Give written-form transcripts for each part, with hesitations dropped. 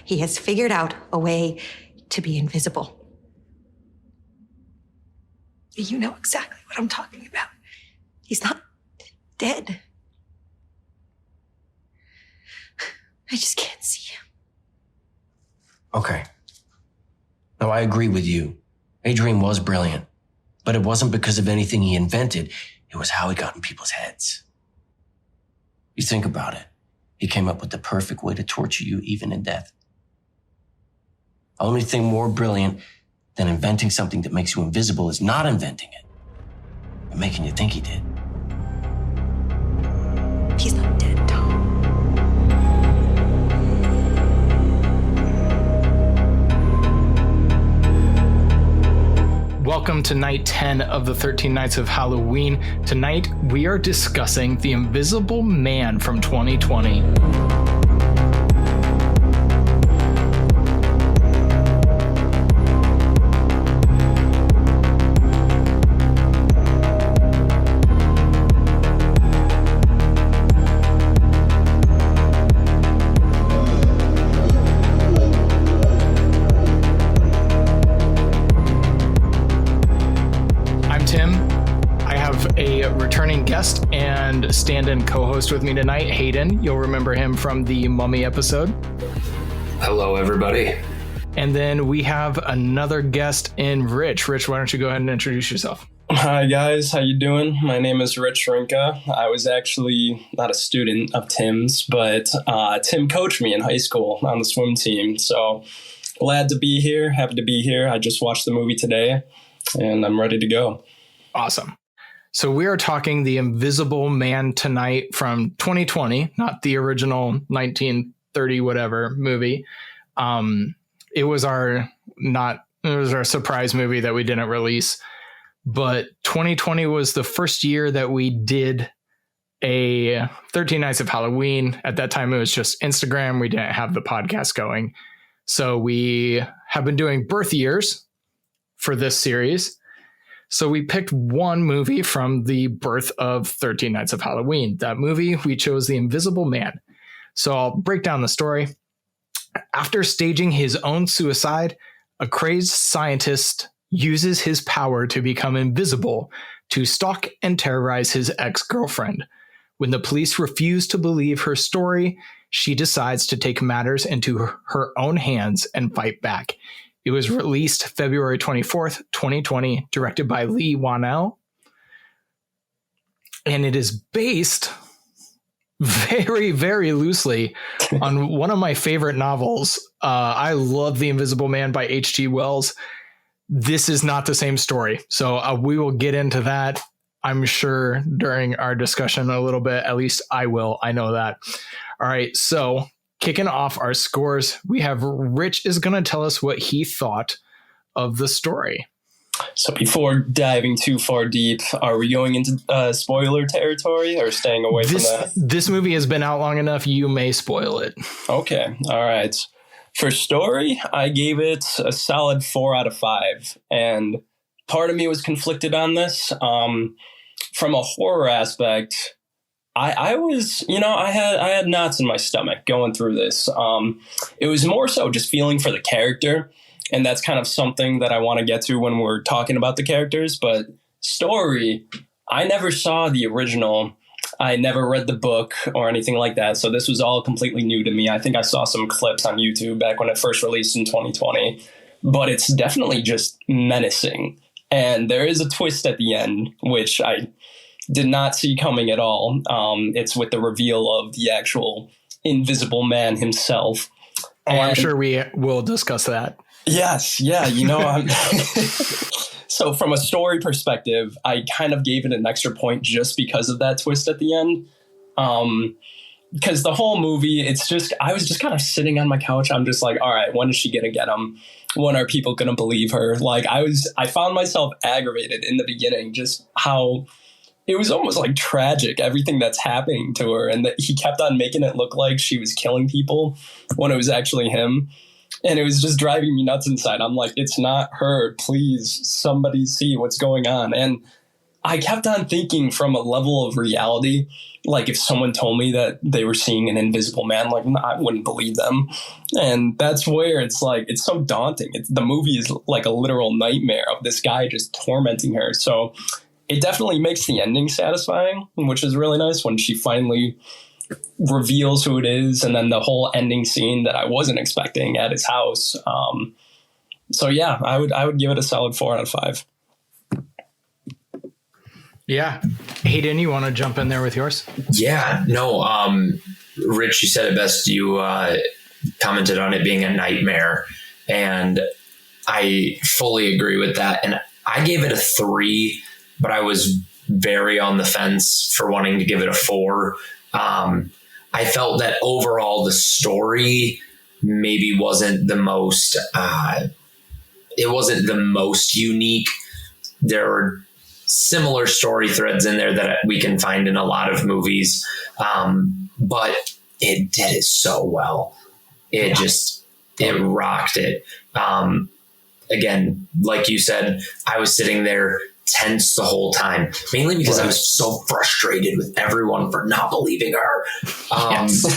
He has figured out a way to be invisible. You know exactly what I'm talking about. He's not dead. I just can't see him. Okay. Now, I agree with you. Adrian was brilliant, but it wasn't because of anything he invented. It was how he got in people's heads. You think about it. He came up with the perfect way to torture you, even in death. Only thing more brilliant than inventing something that makes you invisible is not inventing it, but making you think he did. He's not dead, Tom. Welcome to night 10 of the 13 Nights of Halloween. Tonight, we are discussing The Invisible Man from 2020. Guest and stand-in co-host with me tonight, Hayden. You'll remember him from the Mummy episode. Hello, everybody. And then we have another guest in Rich. Rich, why don't you go ahead and introduce yourself? Hi, guys. How you doing? My name is Rich Rinka. I was actually not a student of Tim's, but Tim coached me in high school on the swim team. So glad to be here. Happy to be here. I just watched the movie today, and I'm ready to go. Awesome. So we are talking The Invisible Man tonight from 2020, not the original 1930 whatever movie. It was our surprise movie that we didn't release, but 2020 was the first year that we did a 13 Nights of Halloween. At that time, it was just Instagram. We didn't have the podcast going. So we have been doing birth years for this series. So we picked one movie from the birth of 13 Nights of Halloween. That movie, we chose The Invisible Man. So I'll break down the story. After staging his own suicide, a crazed scientist uses his power to become invisible to stalk and terrorize his ex-girlfriend. When the police refuse to believe her story, she decides to take matters into her own hands and fight back. It was released February 24th, 2020, directed by Leigh Whannel. And it is based very, very loosely on one of my favorite novels. I love The Invisible Man by H.G. Wells. This is not the same story. So we will get into that, I'm sure, during our discussion a little bit. At least I will. I know that. All right. So kicking off our scores, we have Rich is going to tell us what he thought of the story. So before diving too far deep, are we going into spoiler territory or staying away from that? This movie has been out long enough. You may spoil it. Okay. All right. For story, I gave it a solid 4 out of 5. And part of me was conflicted on this. From a horror aspect, I was, I had knots in my stomach going through this. It was more so just feeling for the character. And that's kind of something that I want to get to when we're talking about the characters. But story, I never saw the original. I never read the book or anything like that. So this was all completely new to me. I think I saw some clips on YouTube back when it first released in 2020. But it's definitely just menacing. And there is a twist at the end, which I did not see coming at all. It's with the reveal of the actual Invisible Man himself. I'm sure we will discuss that. Yes. Yeah. So from a story perspective, I kind of gave it an extra point just because of that twist at the end. Because the whole movie, I was just kind of sitting on my couch. I'm just like, all right, when is she going to get him? When are people going to believe her? Like I found myself aggravated in the beginning, just how it was almost like tragic, everything that's happening to her. And that he kept on making it look like she was killing people when it was actually him. And it was just driving me nuts inside. I'm like, it's not her. Please, somebody see what's going on. And I kept on thinking from a level of reality, like if someone told me that they were seeing an invisible man, like I wouldn't believe them. And that's where it's like, it's so daunting. The movie is like a literal nightmare of this guy just tormenting her. So it definitely makes the ending satisfying, which is really nice when she finally reveals who it is. And then the whole ending scene that I wasn't expecting at his house. So yeah, I would give it a solid 4 out of 5. Yeah. Hayden, you want to jump in there with yours? Yeah, no. Rich, you said it best. You commented on it being a nightmare, and I fully agree with that. And I gave it a 3, but I was very on the fence for wanting to give it a 4. I felt that overall the story maybe wasn't the most. It wasn't the most unique. There are similar story threads in there that we can find in a lot of movies. But it did it so well. It rocked it. Again, like you said, I was sitting there tense the whole time, mainly because I was so frustrated with everyone for not believing her,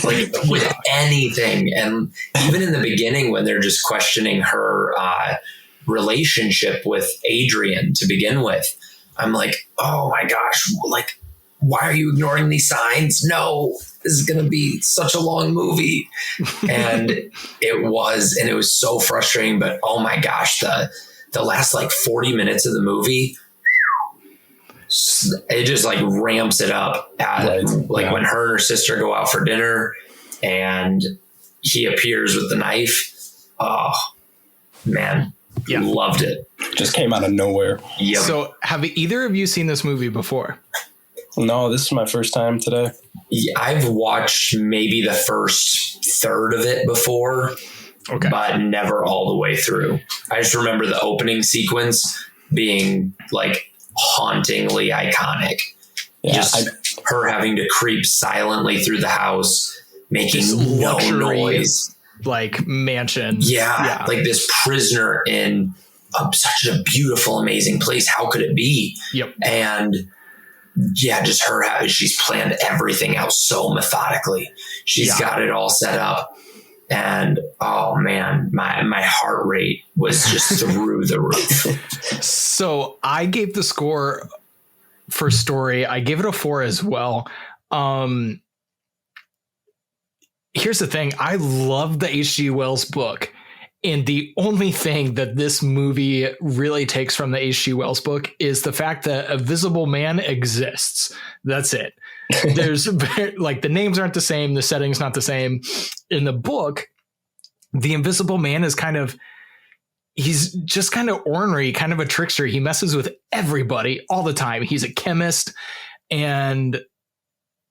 like with anything. And even in the beginning, when they're just questioning her relationship with Adrian to begin with, I'm like, oh my gosh, like, why are you ignoring these signs? No, this is going to be such a long movie. And it was so frustrating, but oh my gosh, the last like 40 minutes of the movie, it just like ramps it up. When her and her sister go out for dinner and he appears with the knife. Oh man. Yeah. Loved it. Just came out of nowhere. Yep. So have either of you seen this movie before? No, this is my first time today. Yeah, I've watched maybe the first third of it before, but never all the way through. I just remember the opening sequence being like hauntingly iconic. Yeah, her having to creep silently through the house, making no noise. Like mansion. Yeah, like this prisoner in such a beautiful, amazing place. How could it be? Yep. And yeah, just her, she's planned everything out so methodically. She's got it all set up. And oh man, my heart rate was just through the roof. So I gave the score for story, I gave it a 4 as well. Here's the thing. I love the H.G. Wells book. And the only thing that this movie really takes from the H.G. Wells book is the fact that a visible man exists. That's it. There's like the names aren't the same. The setting's not the same. In the book, the invisible man is he's just kind of ornery, kind of a trickster. He messes with everybody all the time. He's a chemist, and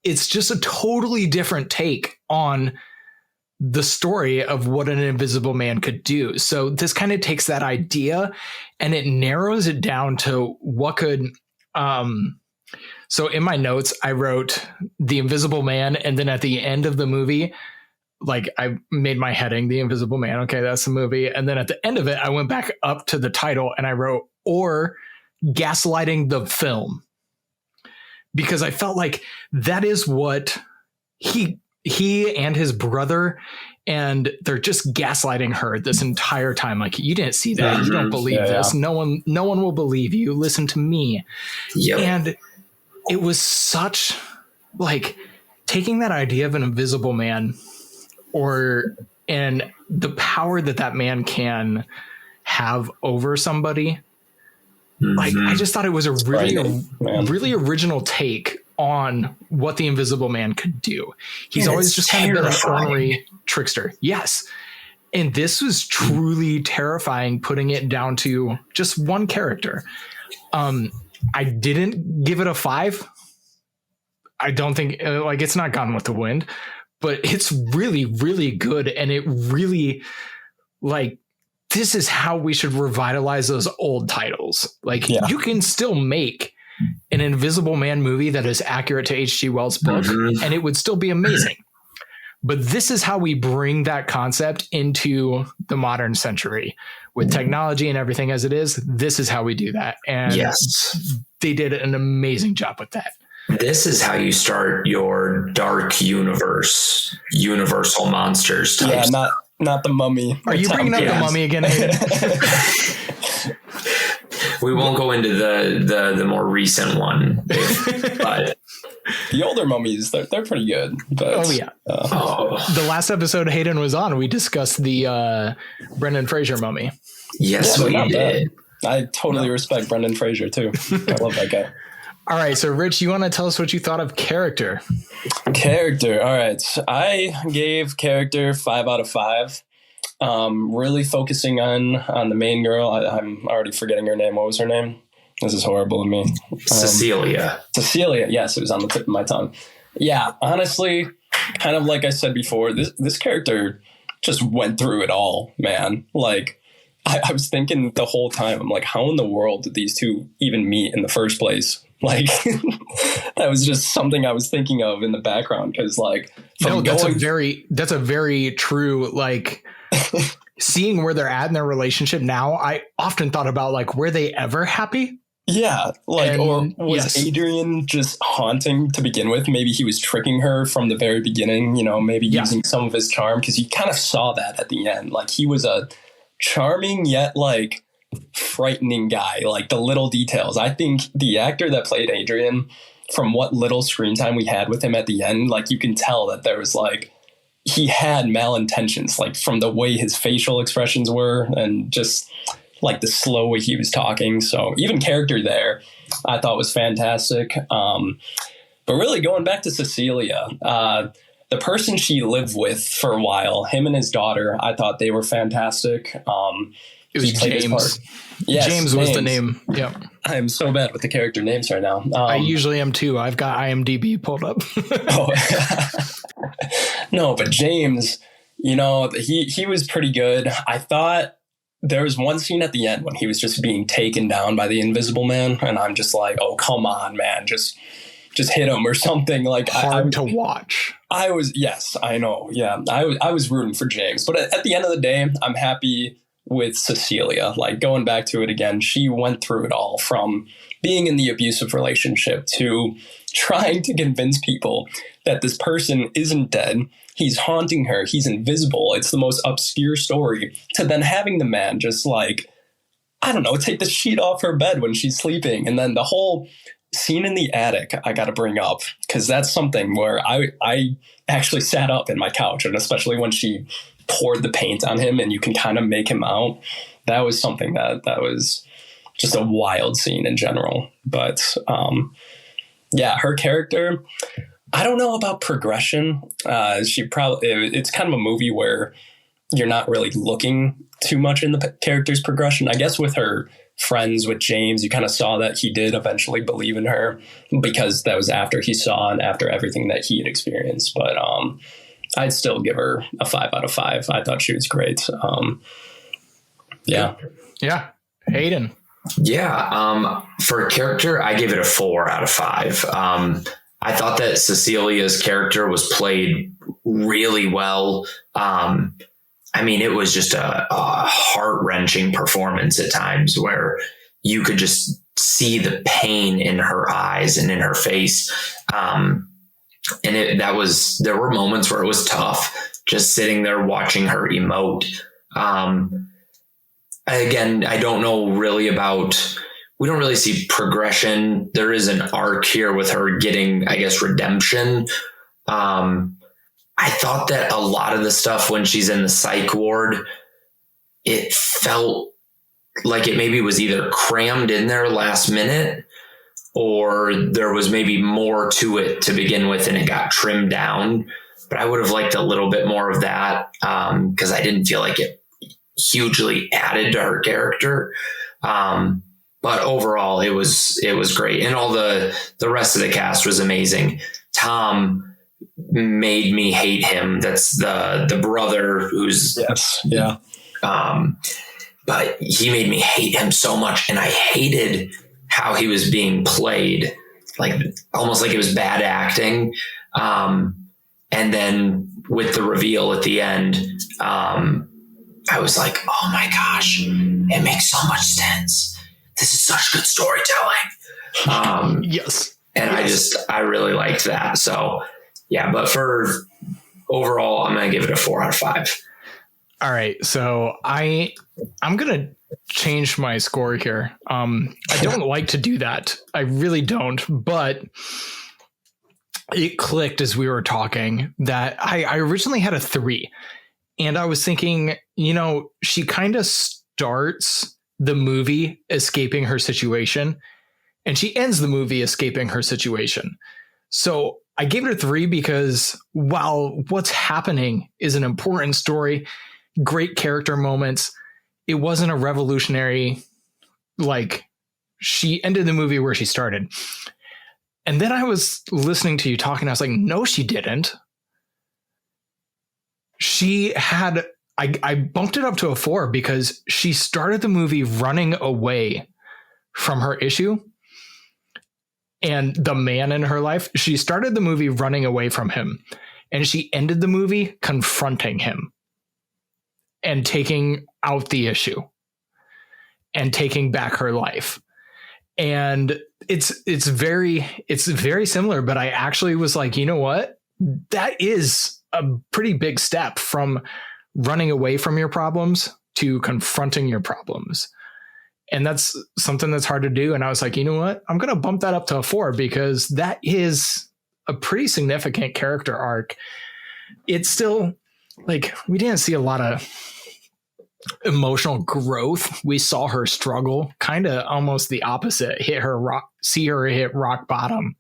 it's just a totally different take on the story of what an invisible man could do. So this kind of takes that idea and it narrows it down to what could, so in my notes, I wrote the invisible man. And then at the end of the movie, like I made my heading, the invisible man. Okay. That's the movie. And then at the end of it, I went back up to the title and I wrote, or gaslighting the film. Because I felt like that is what he and his brother, and they're just gaslighting her this entire time. Like, you didn't see that. You don't believe this. No one will believe you. Listen to me. Yep. And it was such like taking that idea of an invisible man and the power that man can have over somebody. Like, I just thought it was a really original take on what the invisible man could do. He's always just kind of been an ornery trickster. Yes. And this was truly terrifying, putting it down to just one character. I didn't give it a 5. I don't think it's not Gone with the Wind, but it's really, really good. And it really this is how we should revitalize those old titles. You can still make an Invisible Man movie that is accurate to H.G. Wells' book, and it would still be amazing. But this is how we bring that concept into the modern century with technology and everything as it is. This is how we do that. And Yes. they did an amazing job with that. This is how you start your dark universe, universal monsters type. Yeah, not the Mummy. Are you bringing up the Mummy again, Hayden? We won't go into the more recent one, but The older mummies, they're pretty good. But, Oh, yeah. The last episode Hayden was on, we discussed the Brendan Fraser mummy. yes, Yeah, we not did. I totally respect Brendan Fraser too. I love that guy. All right. So, Rich, you want to tell us what you thought of character? Character. All right. I gave character 5 out of 5. Really focusing on the main girl. I'm already forgetting her name. What was her name? This is horrible of me. Cecilia. Cecilia. Yes, it was on the tip of my tongue. Yeah, honestly, kind of like I said before, this character just went through it all, man. Like, I was thinking the whole time, I'm like, how in the world did these two even meet in the first place? Like, that was just something I was thinking of in the background. Because, like, That's a very true, like, seeing where they're at in their relationship now. I often thought about, like, were they ever happy? Yeah, like, And, or was yes. Adrian just haunting to begin with? Maybe he was tricking her from the very beginning, maybe using some of his charm, because you kind of saw that at the end. Like, he was a charming yet, like, frightening guy, like the little details. I think the actor that played Adrian, from what little screen time we had with him at the end, like, you can tell that there was, like, he had malintentions, like, from the way his facial expressions were and just like the slow way he was talking. So even character there, I thought was fantastic. But really going back to Cecilia, the person she lived with for a while, him and his daughter, I thought they were fantastic. It was he played his part. James. Yes, James was the name. Yep. I'm so bad with the character names right now. I usually am too. I've got IMDb pulled up. No, but James, he was pretty good. I thought there was one scene at the end when he was just being taken down by the Invisible Man, and I'm just like, oh, come on, man, just hit him or something. Like, Hard to watch. Yes, I know. Yeah, I was rooting for James, but at the end of the day, I'm happy with Cecilia. Like, going back to it again, she went through it all, from being in the abusive relationship to trying to convince people that this person isn't dead. He's haunting her. He's invisible. It's the most obscure story. To then having the man just, like, I don't know, take the sheet off her bed when she's sleeping. And then the whole scene in the attic, I got to bring up, because that's something where I actually sat up in my couch, and especially when she poured the paint on him and you can kind of make him out. That was something that was just a wild scene in general. But yeah, her character, I don't know about progression. It's kind of a movie where you're not really looking too much in the character's progression. I guess with her friends, with James, you kind of saw that he did eventually believe in her, because that was after he saw and after everything that he had experienced. But I'd still give her a 5 out of 5. I thought she was great. Yeah. Yeah. Hayden. Yeah. For character, I gave it a 4 out of 5. I thought that Cecilia's character was played really well. I mean, it was just a heart-wrenching performance at times, where you could just see the pain in her eyes and in her face. And there were moments where it was tough, just sitting there watching her emote. Again, I don't know really we don't really see progression. There is an arc here with her getting, I guess, redemption. I thought that a lot of the stuff when she's in the psych ward, it felt like it maybe was either crammed in there last minute, or there was maybe more to it to begin with and it got trimmed down. But I would have liked a little bit more of that, because I didn't feel like it hugely added to her character. But overall, it was great. And all the rest of the cast was amazing. Tom made me hate him. That's the brother who's... Yes. Yeah. But he made me hate him so much. And I hated how he was being played, like almost like it was bad acting. And then with the reveal at the end, I was like, oh my gosh, it makes so much sense. This is such good storytelling. Yes. And I really liked that. So yeah, but for overall, I'm going to give it a 4 out of 5. All right. So I'm going to change my score here. I don't like to do that. I really don't, but it clicked as we were talking that I originally had a 3, and I was thinking, she kind of starts the movie escaping her situation, and she ends the movie escaping her situation. So I gave it a 3 because while what's happening is an important story, great character moments, it wasn't a revolutionary, like, she ended the movie where she started. And then I was listening to you talking. I was like, no, she didn't. She had, I bumped it up to a 4 because she started the movie running away from her issue and the man in her life. She started the movie running away from him, and she ended the movie confronting him and taking out the issue and taking back her life. And it's very similar, but I actually was like, you know what? That is a pretty big step from running away from your problems to confronting your problems. And that's something that's hard to do. And I was like, you know what? I'm going to bump that up to a 4 because that is a pretty significant character arc. It's still like, we didn't see a lot of emotional growth. We saw her struggle, kind of almost the opposite, see her hit rock bottom.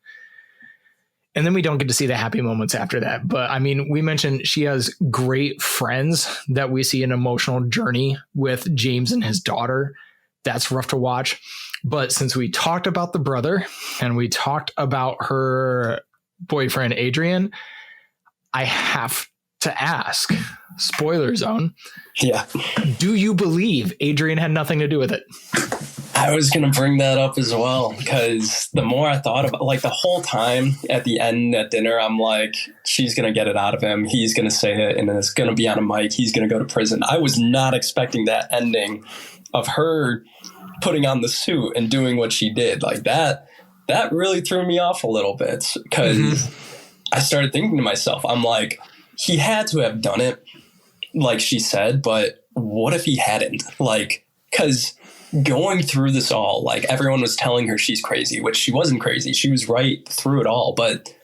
And then we don't get to see the happy moments after that. But I mean, we mentioned she has great friends that we see an emotional journey with James and his daughter. That's rough to watch. But since we talked about the brother and we talked about her boyfriend, Adrian, I have to ask, spoiler zone. Yeah. Do you believe Adrian had nothing to do with it? I was going to bring that up as well, because the more I thought about, like, the whole time at the end at dinner, I'm like, she's going to get it out of him. He's going to say it, and then it's going to be on a mic. He's going to go to prison. I was not expecting that ending of her putting on the suit and doing what she did. Like, that really threw me off a little bit, because I started thinking to myself, I'm like, he had to have done it, like she said, but what if he hadn't? Like, because going through this all, like, everyone was telling her she's crazy, which she wasn't crazy. She was right through it all. But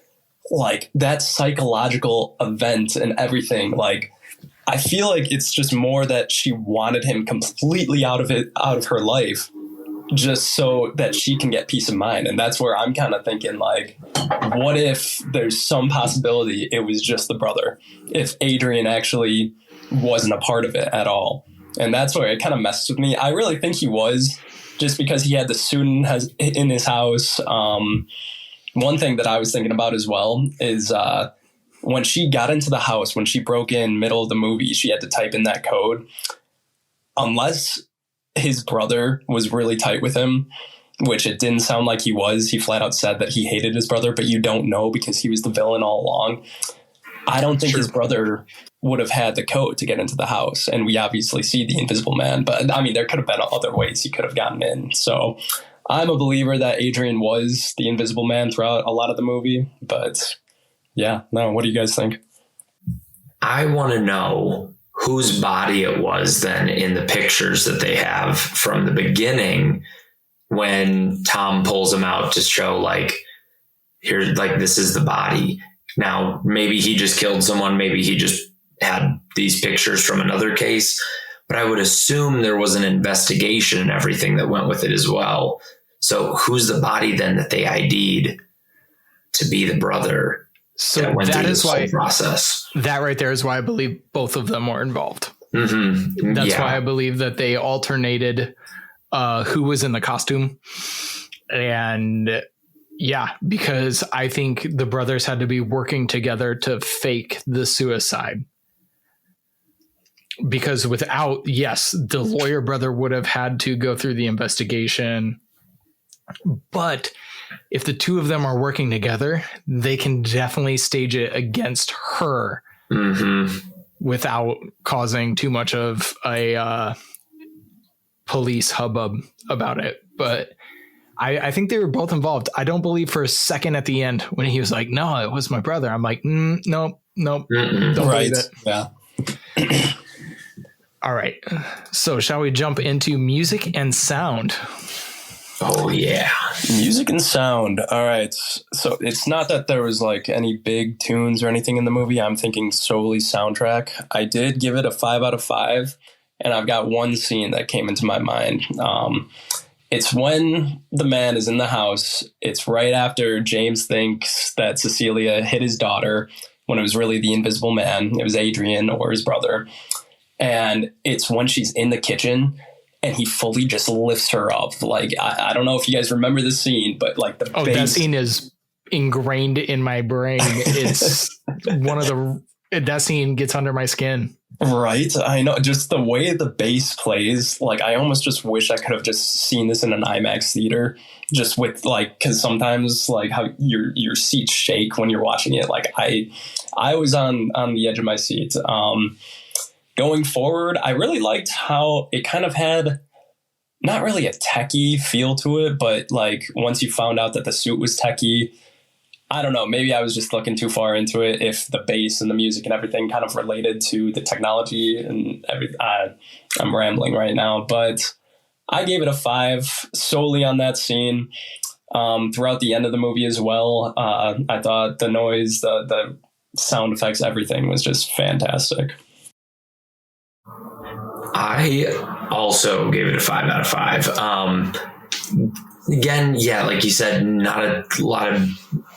like, that psychological event and everything, like, I feel like it's just more that she wanted him completely out of her life, just so that she can get peace of mind. And that's where I'm kind of thinking, like, what if there's some possibility it was just the brother, if Adrian actually wasn't a part of it at all? And that's where it kind of messed with me. I really think he was, just because he had the suit in his house. One thing that I was thinking about as well is when she got into the house, when she broke in middle of the movie, she had to type in that code. Unless his brother was really tight with him, which it didn't sound like he was. He flat out said that he hated his brother, but you don't know because he was the villain all along. I don't think his brother would have had the code to get into the house. And we obviously see the Invisible Man, but I mean, there could have been other ways he could have gotten in. So I'm a believer that Adrian was the Invisible Man throughout a lot of the movie. But yeah, no, what do you guys think? I want to know whose body it was then in the pictures that they have from the beginning, when Tom pulls him out to show, like, here, like, this is the body. Now, maybe he just killed someone. Maybe he just had these pictures from another case, but I would assume there was an investigation and everything that went with it as well. So who's the body then that they ID'd to be the brother? So that is why process. That right there is why I believe both of them were involved. Mm-hmm. That's why I believe that they alternated who was in the costume. And yeah, because I think the brothers had to be working together to fake the suicide. Because without, yes, the lawyer brother would have had to go through the investigation, but if the two of them are working together, they can definitely stage it against her without causing too much of a police hubbub about it. But I think they were both involved. I don't believe for a second at the end when he was like, no, it was my brother. I'm like, nope, don't believe it. Yeah. All right. So shall we jump into music and sound? Oh, yeah. Music and sound. All right. So it's not that there was like any big tunes or anything in the movie. I'm thinking solely soundtrack. I did give it a 5 out of 5. And I've got one scene that came into my mind. It's when the man is in the house. It's right after James thinks that Cecilia hit his daughter when it was really the invisible man. It was Adrian or his brother. And it's when she's in the kitchen and he fully just lifts her up. Like, I don't know if you guys remember this scene, but like the bass. That scene is ingrained in my brain. It's that scene gets under my skin. Right. I know, just the way the bass plays, like I almost just wish I could have just seen this in an IMAX theater, just with like, cause sometimes like how your seats shake when you're watching it. Like I was on the edge of my seat. Going forward, I really liked how it kind of had not really a techie feel to it, but like once you found out that the suit was techie, I don't know, maybe I was just looking too far into it. If the bass and the music and everything kind of related to the technology and everything, I'm rambling right now, but I gave it a 5 solely on that scene. Throughout the end of the movie as well, I thought the noise, the sound effects, everything was just fantastic. I also gave it a 5 out of 5. Again, yeah, like you said, not a lot of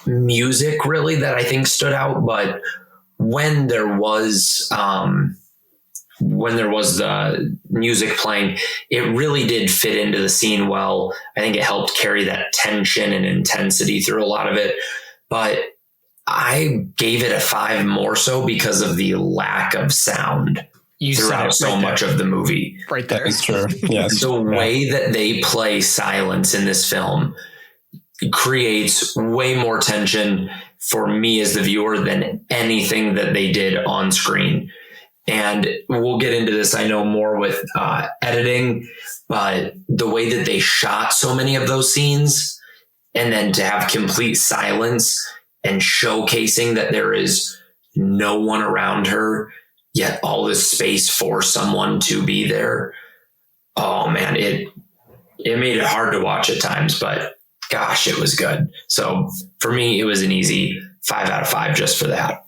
music really that I think stood out, but when there was the music playing, it really did fit into the scene well. I think it helped carry that tension and intensity through a lot of it, but I gave it a 5 more so because of the lack of sound throughout so much of the movie. Right there. That's true. Yes. The way that they play silence in this film creates way more tension for me as the viewer than anything that they did on screen. And we'll get into this, I know, more with editing, but the way that they shot so many of those scenes and then to have complete silence and showcasing that there is no one around her, yet all this space for someone to be there. Oh man, it made it hard to watch at times, but gosh, it was good. So for me, it was an easy 5 out of 5 just for that.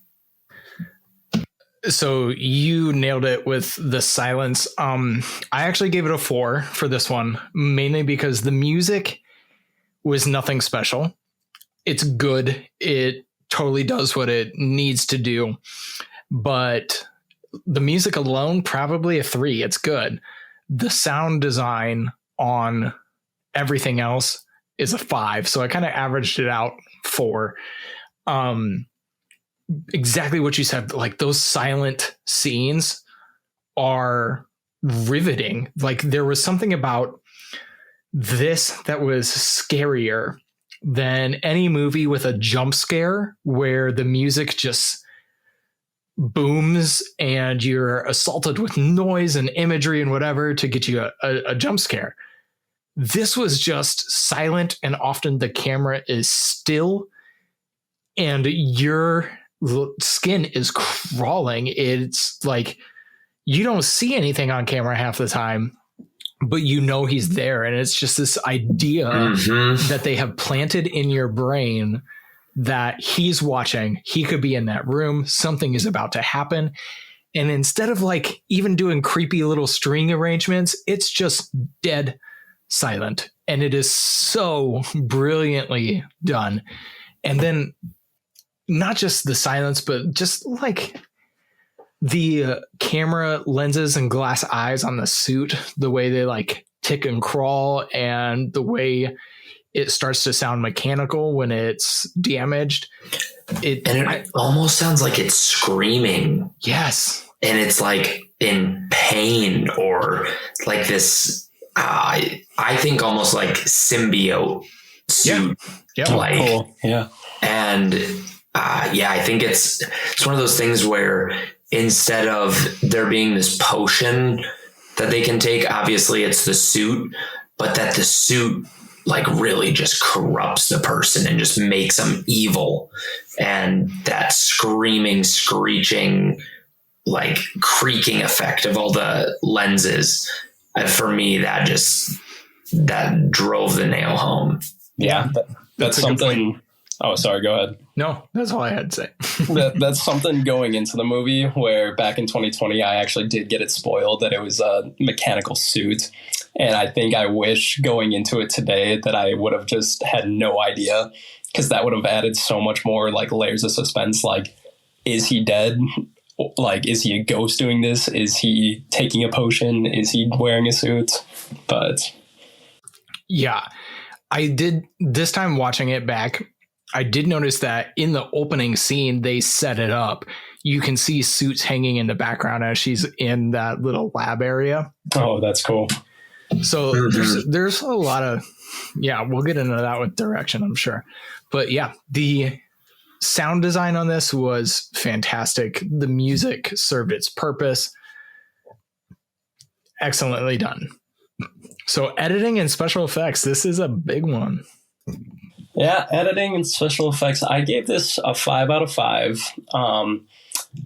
So you nailed it with the silence. I actually gave it a 4 for this one, mainly because the music was nothing special. It's good. It totally does what it needs to do, but the music alone, probably a 3. It's good. The sound design on everything else is a 5. So I kind of averaged it out 4. Exactly what you said. Like those silent scenes are riveting. Like there was something about this that was scarier than any movie with a jump scare where the music just booms and you're assaulted with noise and imagery and whatever to get you a jump scare. This was just silent, and often the camera is still and your skin is crawling. It's like you don't see anything on camera half the time, but you know he's there. And it's just this idea that they have planted in your brain that he's watching, he could be in that room, something is about to happen. And instead of like even doing creepy little string arrangements, it's just dead silent. And it is so brilliantly done. And then not just the silence, but just like the camera lenses and glass eyes on the suit, the way they like tick and crawl, and the way it starts to sound mechanical when it's damaged. It almost sounds like it's screaming. Yes. And it's like in pain, or like this, I think almost like symbiote suit. Yeah. Like, Cool. Yeah. and I think it's one of those things where instead of there being this potion that they can take, obviously it's the suit, but that the suit like really just corrupts the person and just makes them evil. And that screaming, screeching, like creaking effect of all the lenses, for me, that drove the nail home. Yeah. That's a good something. Oh, sorry. Go ahead. No, that's all I had to say. That's something going into the movie where back in 2020, I actually did get it spoiled that it was a mechanical suit. And I think I wish going into it today that I would have just had no idea, because that would have added so much more like layers of suspense. Like, is he dead? Like, is he a ghost doing this? Is he taking a potion? Is he wearing a suit? But Yeah, I did this time watching it back. I did notice that in the opening scene, they set it up. You can see suits hanging in the background as she's in that little lab area. oh, that's cool. So there's a lot of, we'll get into that with direction, I'm sure. But yeah, the sound design on this was fantastic. The music served its purpose. Excellently done. So editing and special effects, this is a big one. Yeah, editing and special effects. I gave this a 5 out of 5.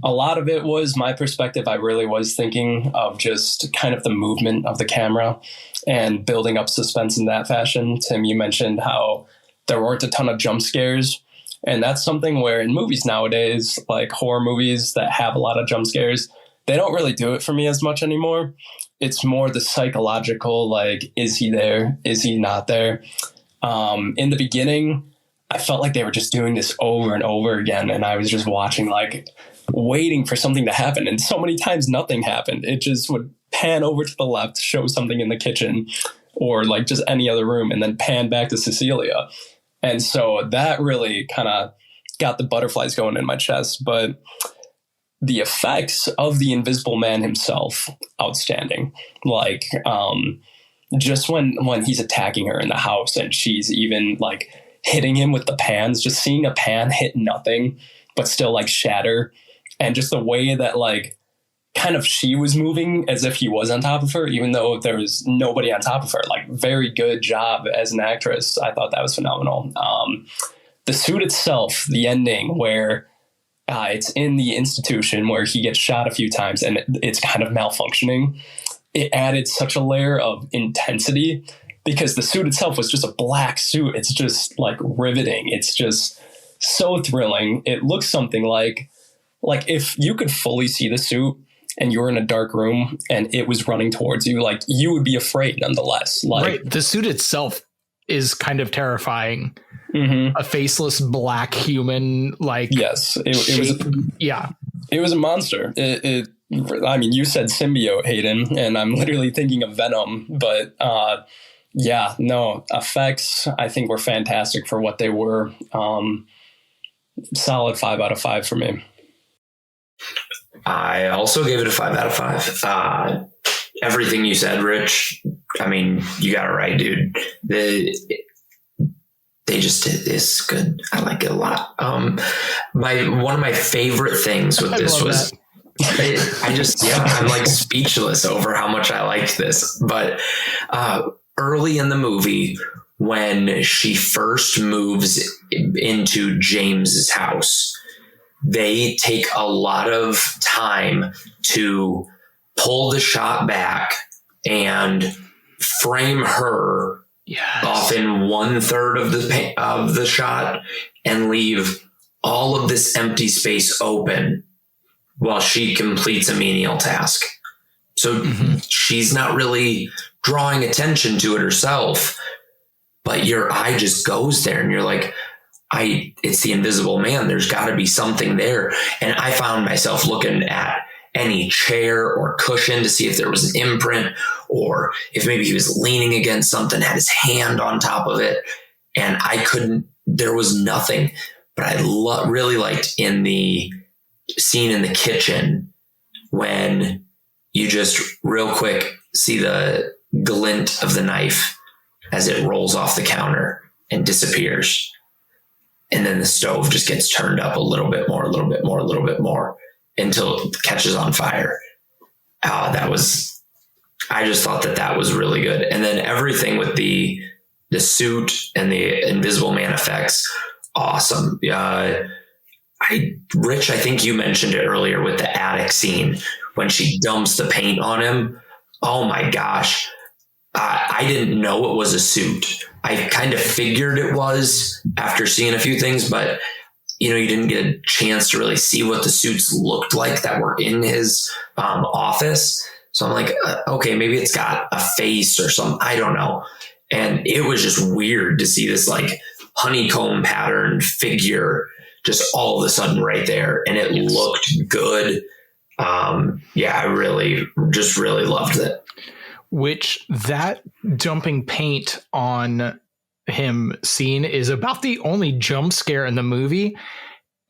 A lot of it was my perspective. I really was thinking of just kind of the movement of the camera and building up suspense in that fashion. Tim, you mentioned how there weren't a ton of jump scares. And that's something where in movies nowadays, like horror movies that have a lot of jump scares, they don't really do it for me as much anymore. It's more the psychological, like, is he there? Is he not there? In the beginning, I felt like they were just doing this over and over again. And I was just watching, like, waiting for something to happen. And so many times nothing happened. It just would pan over to the left, show something in the kitchen or like just any other room, and then pan back to Cecilia. And so that really kind of got the butterflies going in my chest. But the effects of the Invisible Man himself, outstanding. Like, just when he's attacking her in the house and she's even like hitting him with the pans, just seeing a pan hit nothing, but still like shatter. And just the way that like kind of she was moving as if he was on top of her, even though there was nobody on top of her. Like, very good job as an actress. I thought that was phenomenal. The suit itself, the ending where it's in the institution where he gets shot a few times and it's kind of malfunctioning. It added such a layer of intensity because the suit itself was just a black suit. It's just like riveting. It's just so thrilling. It looks something like if you could fully see the suit and you were in a dark room and it was running towards you, like, you would be afraid nonetheless. Like, right. The suit itself is kind of terrifying. Mm-hmm. A faceless black human, like, yes, it was a monster. I mean, you said symbiote, Hayden, and I'm literally thinking of Venom, but effects I think were fantastic for what they were. Solid 5 out of 5 for me. I also gave it a 5 out of 5. Everything you said, Rich, I mean, you got it right, dude. They just did this good. I like it a lot. One of my favorite things with this was I'm like speechless over how much I liked this. But early in the movie, when she first moves into James's house, they take a lot of time to pull the shot back and frame her off in 1/3 of the shot and leave all of this empty space open while she completes a menial task. So she's not really drawing attention to it herself, but your eye just goes there and you're like, it's the Invisible Man. There's got to be something there. And I found myself looking at any chair or cushion to see if there was an imprint or if maybe he was leaning against something, had his hand on top of it. And there was nothing. But I really liked in the scene in the kitchen when you just real quick see the glint of the knife as it rolls off the counter. and disappears. And then the stove just gets turned up a little bit more, a little bit more, a little bit more until it catches on fire. I just thought that was really good. And then everything with the suit and the Invisible Man effects, awesome. Rich, I think you mentioned it earlier with the attic scene when she dumps the paint on him. Oh my gosh. I didn't know it was a suit. I kind of figured it was after seeing a few things, but you didn't get a chance to really see what the suits looked like that were in his office. So I'm like, okay, maybe it's got a face or something. I don't know. And it was just weird to see this like honeycomb pattern figure just all of a sudden right there. And it looked good. I really loved it. Which that dumping paint on him scene is about the only jump scare in the movie.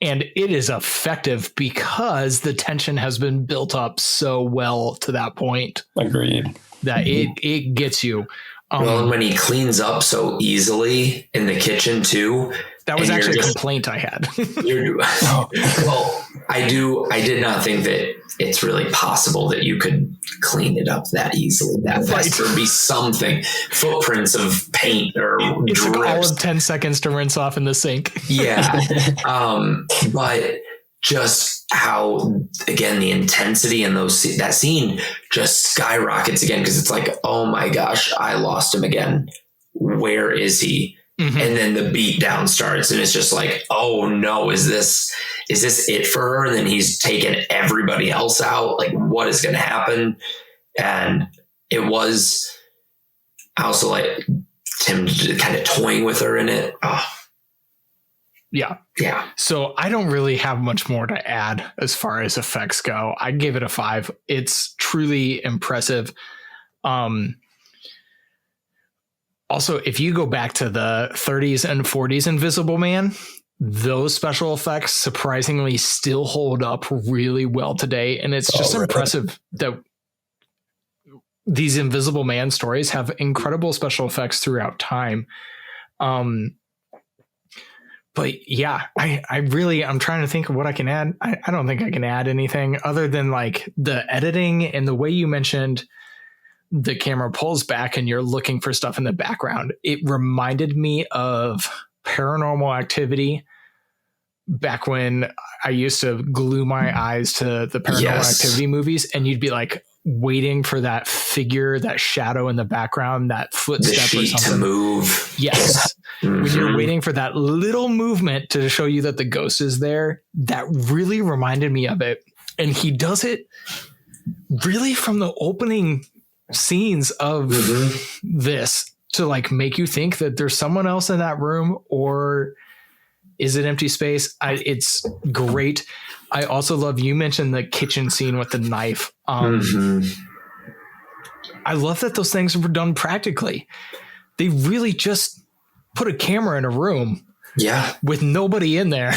And it is effective because the tension has been built up so well to that point. Agreed. That it gets you. Well, and when he cleans up so easily in the kitchen too. That was actually a complaint I had. Well, I did not think that it's really possible that you could clean it up that easily, that fast. There'd be something, footprints of paint or it drips. took all of 10 seconds to rinse off in the sink. Yeah. But just how, again, the intensity in that scene just skyrockets again. Cause it's like, oh my gosh, I lost him again. Where is he? Mm-hmm. And then the beat down starts and it's just like, oh no, is this it for her? And then he's taken everybody else out. Like what is going to happen? And I also like him kind of toying with her in it. Oh. Yeah. Yeah. So I don't really have much more to add as far as effects go. I gave it a 5. It's truly impressive. Also, if you go back to the 30s and 40s Invisible Man, those special effects surprisingly still hold up really well today. And it's just impressive that these Invisible Man stories have incredible special effects throughout time. But yeah, I'm trying to think of what I can add. I don't think I can add anything other than like the editing and the way you mentioned the camera pulls back and you're looking for stuff in the background. It reminded me of Paranormal Activity back when I used to glue my eyes to the Paranormal Activity movies, and you'd be like waiting for that figure, that shadow in the background, that footstep or something to move. Yes. Mm-hmm. When you're waiting for that little movement to show you that the ghost is there, that really reminded me of it. And he does it really from the opening scenes of this to like make you think that there's someone else in that room, or is it empty space? It's great. I also love, you mentioned the kitchen scene with the knife. I love that those things were done practically. They really just put a camera in a room with nobody in there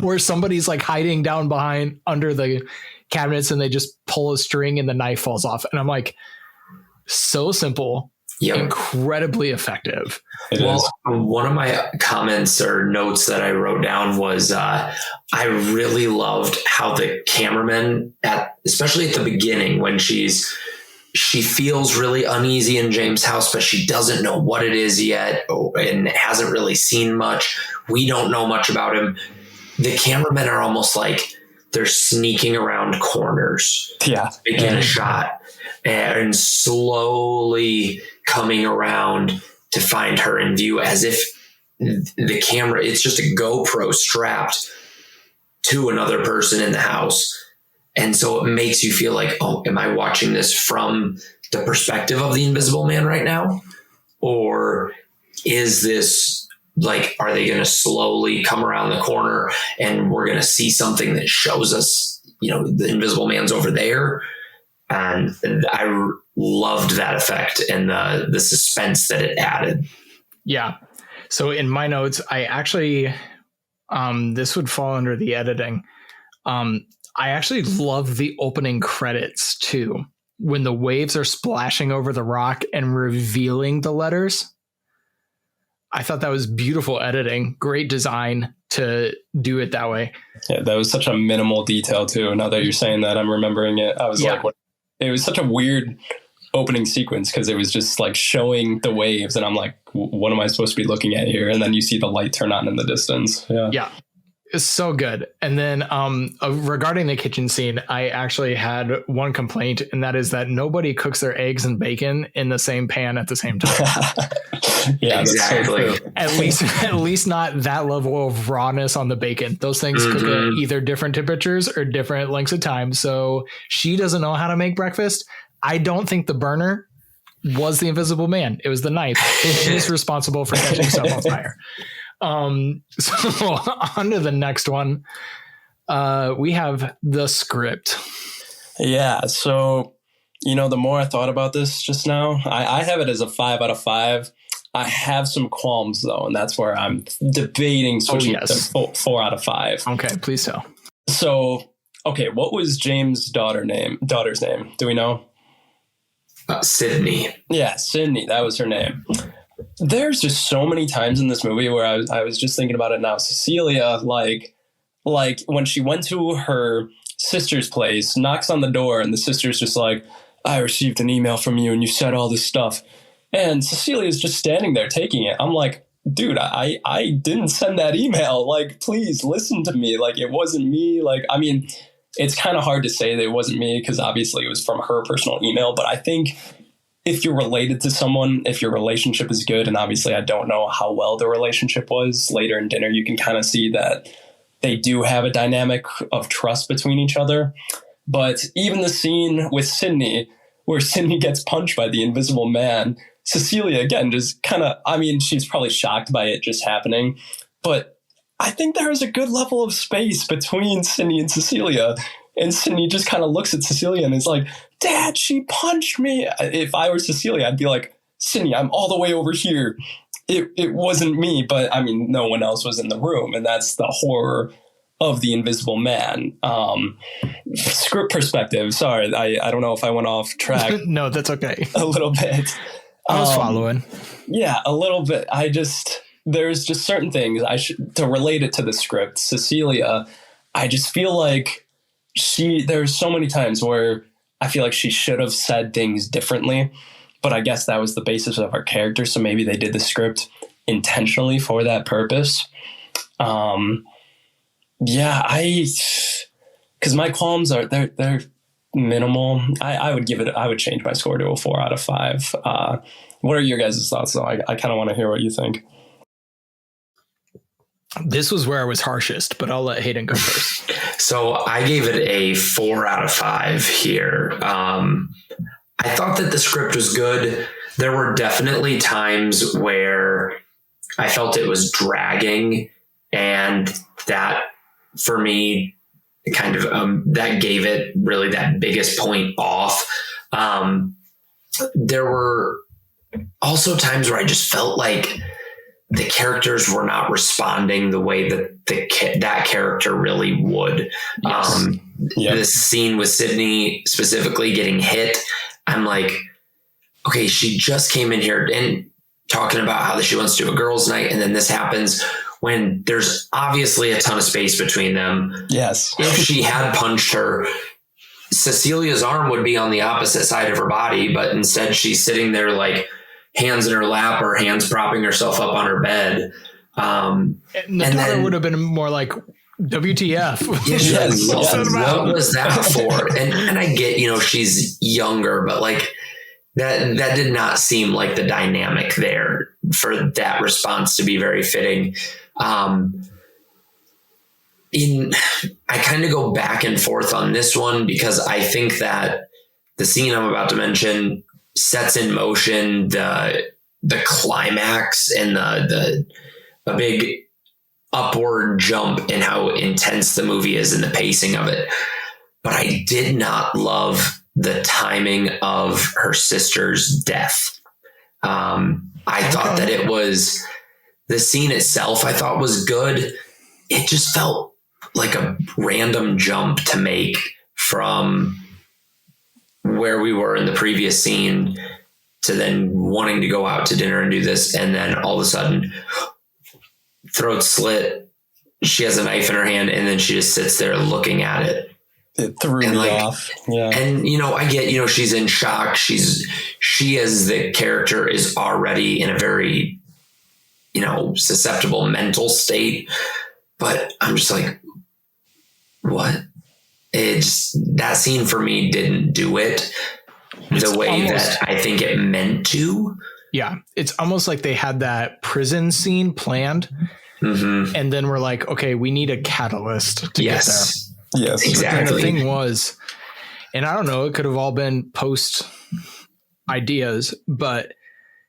where somebody's like hiding down under the cabinets and they just pull a string and the knife falls off. And I'm like, so simple, incredibly effective. One of my comments or notes that I wrote down was I really loved how the cameraman, especially at the beginning when she feels really uneasy in James' house, but she doesn't know what it is yet and hasn't really seen much. We don't know much about him. The cameramen are almost like they're sneaking around corners. Begin a shot and slowly coming around to find her in view, as if the camera, it's just a GoPro strapped to another person in the house. And so it makes you feel like, oh, am I watching this from the perspective of the Invisible Man right now? Or is this like, are they going to slowly come around the corner and we're going to see something that shows us, the Invisible Man's over there? And I loved that effect and the suspense that it added. Yeah. So in my notes, I actually, this would fall under the editing. I actually love the opening credits too, when the waves are splashing over the rock and revealing the letters. I thought that was beautiful editing, great design to do it that way. Yeah, that was such a minimal detail too. Now that you're saying that, I'm remembering it. I was like, what? It was such a weird opening sequence because it was just like showing the waves, and I'm like, what am I supposed to be looking at here? And then you see the light turn on in the distance. Yeah. It's so good. And then regarding the kitchen scene, I actually had one complaint, and that is that nobody cooks their eggs and bacon in the same pan at the same time. Yeah, exactly. At least not that level of rawness on the bacon. Those things cook at either different temperatures or different lengths of time. So she doesn't know how to make breakfast. I don't think the burner was the invisible man. It was the knife. She's responsible for catching stuff on fire. So on to the next one. We have the script. Yeah. So, the more I thought about this just now, I have it as a 5 out of 5. I have some qualms though, and that's where I'm debating switching to 4 out of 5. Okay, please tell. So, okay, what was James' daughter's name? Do we know? Sydney. Yeah, Sydney. That was her name. There's just so many times in this movie where I was just thinking about it now. Cecilia, like when she went to her sister's place, knocks on the door, and the sister's just like, I received an email from you and you said all this stuff. And Cecilia's just standing there taking it. I'm like, dude, I didn't send that email. Like, please listen to me. Like, it wasn't me. Like, I mean, it's kind of hard to say that it wasn't me because obviously it was from her personal email. But I think if you're related to someone, if your relationship is good, and obviously I don't know how well the relationship was later in dinner, you can kind of see that they do have a dynamic of trust between each other. But even the scene with Sydney, where Sydney gets punched by the invisible man, Cecilia, again, just kind of, I mean, she's probably shocked by it just happening. But I think there is a good level of space between Sydney and Cecilia. And Sydney just kind of looks at Cecilia and is like, Dad, she punched me. If I were Cecilia, I'd be like, Sydney, I'm all the way over here. It wasn't me, but I mean, no one else was in the room. And that's the horror of the invisible man. Script perspective. Sorry, I don't know if I went off track. No, that's okay. A little bit. I was following. Yeah, a little bit. There's just certain things to relate it to the script. Cecilia, I just feel like there's so many times where I feel like she should have said things differently, but I guess that was the basis of her character. So maybe they did the script intentionally for that purpose. Because my qualms they're minimal. I would change my score to a 4 out of 5. What are your guys' thoughts though? I kind of want to hear what you think. This was where I was harshest, but I'll let Hayden go first. So I gave it a 4 out of 5 here. I thought that the script was good. There were definitely times where I felt it was dragging, and that for me kind of that gave it really that biggest point off. There were also times where I just felt like the characters were not responding the way that that character really would. Yes. This scene with Sydney specifically getting hit, I'm like, okay, she just came in here and talking about how she wants to do a girls' night, and then this happens when there's obviously a ton of space between them. Yes. If she had punched her, Cecilia's arm would be on the opposite side of her body, but instead she's sitting there like hands in her lap or hands propping herself up on her bed. And then would have been more like WTF. Yes. What was that for? And I get, she's younger, but like that did not seem like the dynamic there for that response to be very fitting. I kind of go back and forth on this one because I think that the scene I'm about to mention sets in motion the climax and a big upward jump in how intense the movie is and the pacing of it. But I did not love the timing of her sister's death. I thought that it was the scene itself I thought was good. It just felt like a random jump to make from where we were in the previous scene to then wanting to go out to dinner and do this. And then all of a sudden, throat slit, she has a knife in her hand, and then she just sits there looking at it. It threw me off. Yeah. And, I get, she's in shock. She as the character is already in a very, susceptible mental state. But I'm just like, what? That scene for me didn't do it the way that I think it meant to. Yeah. It's almost like they had that prison scene planned. Mm-hmm. And then we're like, okay, we need a catalyst to get there. Yes, exactly. And the thing was, and I don't know, it could have all been post ideas, but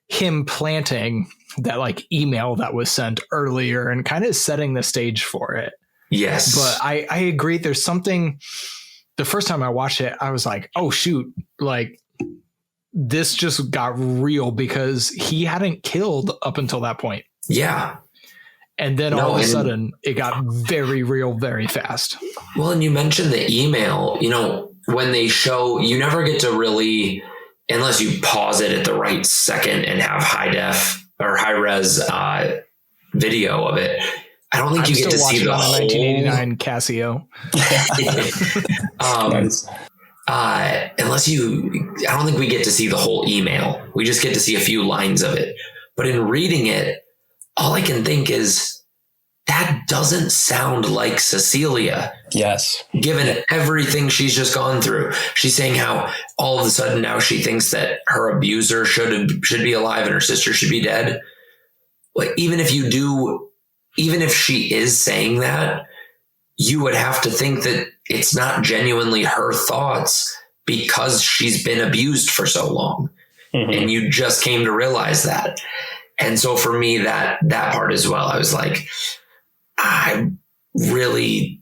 him planting that like email that was sent earlier and kind of setting the stage for it. Yes. But I agree. There's something, the first time I watched it, I was like, oh shoot, like this just got real because he hadn't killed up until that point. Yeah. And then all of a sudden it got very real very fast. Well, and you mentioned the email, when they show, you never get to really, unless you pause it at the right second and have high def or high res video of it. I don't think you get to see the whole 1989 Casio. Nice. I don't think we get to see the whole email. We just get to see a few lines of it. But in reading it, all I can think is that doesn't sound like Cecilia. Yes. Given everything she's just gone through. She's saying how all of a sudden now she thinks that her abuser should be alive and her sister should be dead. Like, even if she is saying that, you would have to think that it's not genuinely her thoughts because she's been abused for so long. Mm-hmm. And you just came to realize that. And so for me, that part as well, I was like, I think maybe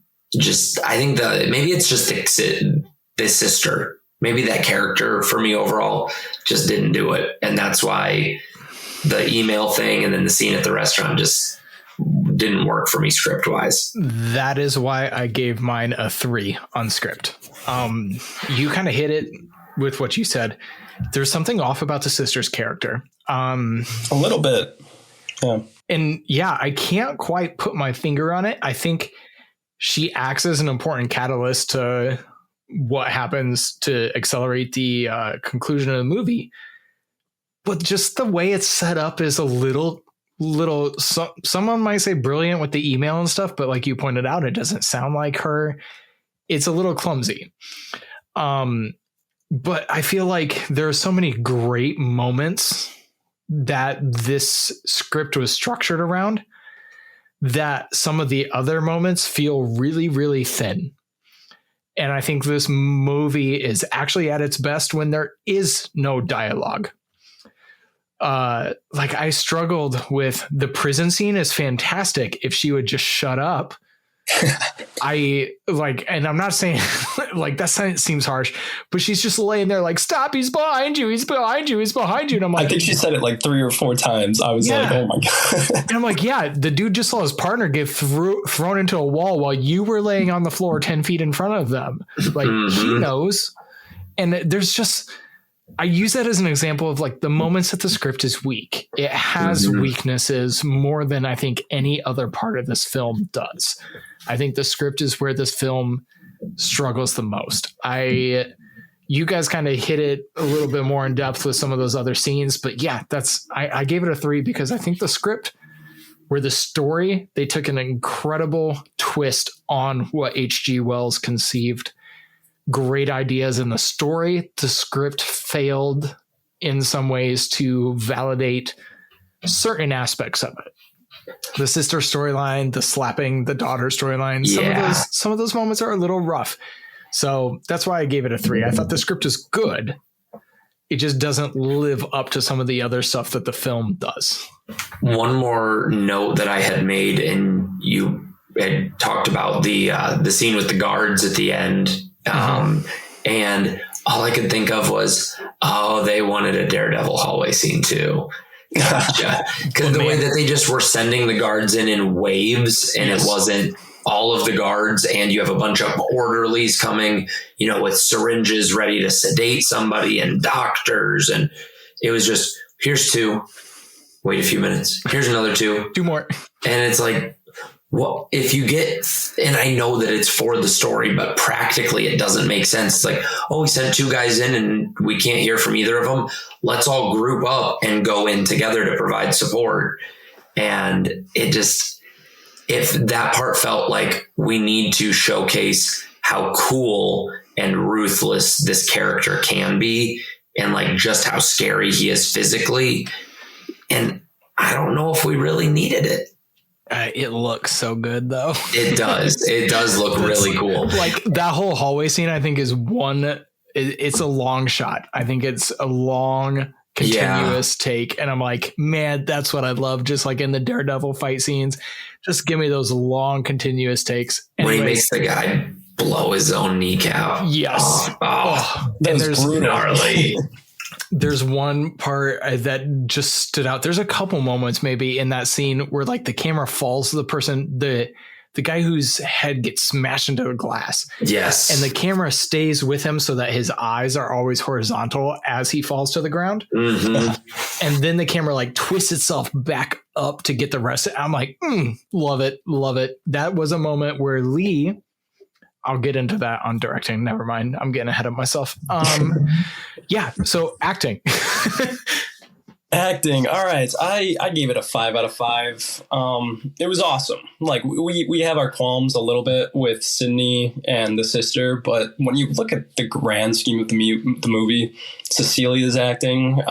it's just the sister. Maybe that character for me overall just didn't do it. And that's why the email thing and then the scene at the restaurant just didn't work for me script wise. That is why I gave mine a 3 on script. You kind of hit it with what you said. There's something off about the sister's character. A little bit. Yeah. And yeah, I can't quite put my finger on it. I think she acts as an important catalyst to what happens to accelerate the conclusion of the movie. But just the way it's set up is a little, someone might say brilliant with the email and stuff, but like you pointed out, it doesn't sound like her. It's a little clumsy. But I feel like there are so many great moments that this script was structured around that some of the other moments feel really, really thin. And I think this movie is actually at its best when there is no dialogue. Like I struggled with the prison scene is fantastic if she would just shut up. And I'm not saying like that seems harsh, but she's just laying there like, stop, he's behind you, he's behind you, he's behind you. And I'm like, I think she said it like 3 or 4 times. I was like, oh my God. And I'm like, yeah, the dude just saw his partner get thrown into a wall while you were laying on the floor 10 feet in front of them. Like he knows. And there's just, I use that as an example of like the moments that the script is weak. It has weaknesses more than I think any other part of this film does. I think the script is where this film struggles the most. You guys kind of hit it a little bit more in depth with some of those other scenes, but yeah, I gave it a 3 because I think the script, where the story, they took an incredible twist on what H.G. Wells conceived. Great ideas in the story. The script failed in some ways to validate certain aspects of it. The sister storyline, the slapping the daughter storyline, some of those moments are a little rough. So that's why I gave it a 3. I thought the script is good. It just doesn't live up to some of the other stuff that the film does. One more note that I had made, and you had talked about the scene with the guards at the end. And all I could think of was, they wanted a Daredevil hallway scene too. Gotcha. Because the way that they just were sending the guards in waves, and it wasn't all of the guards, and you have a bunch of orderlies coming, with syringes ready to sedate somebody and doctors. And It was just, here's 2, wait a few minutes. Here's another 2. 2 more. And it's like, well, if you get, and I know that it's for the story, but practically it doesn't make sense. It's like, oh, we sent 2 guys in and we can't hear from either of them. Let's all group up and go in together to provide support. And it just, if that part felt like we need to showcase how cool and ruthless this character can be and like just how scary he is physically. And I don't know if we really needed it. It looks so good, though. It does. It does look really cool. Like that whole hallway scene, I think is it's a long shot. I think it's a long, continuous take. And I'm like, man, that's what I love. Just like in the Daredevil fight scenes, just give me those long, continuous takes. When he makes the guy blow his own kneecap. Yes. That was gnarly. There's one part that just stood out. There's a couple moments maybe in that scene where like the camera falls to the person, the guy whose head gets smashed into a glass. Yes. And the camera stays with him so that his eyes are always horizontal as he falls to the ground. Mm-hmm. And then the camera like twists itself back up to get the rest. I'm like, love it. Love it. That was a moment where Leigh, I'll get into that on directing. Never mind. I'm getting ahead of myself. Yeah. So acting. Acting. All right. I gave it a 5 out of 5. It was awesome. Like we have our qualms a little bit with Sydney and the sister, but when you look at the grand scheme of the movie, Cecilia's acting,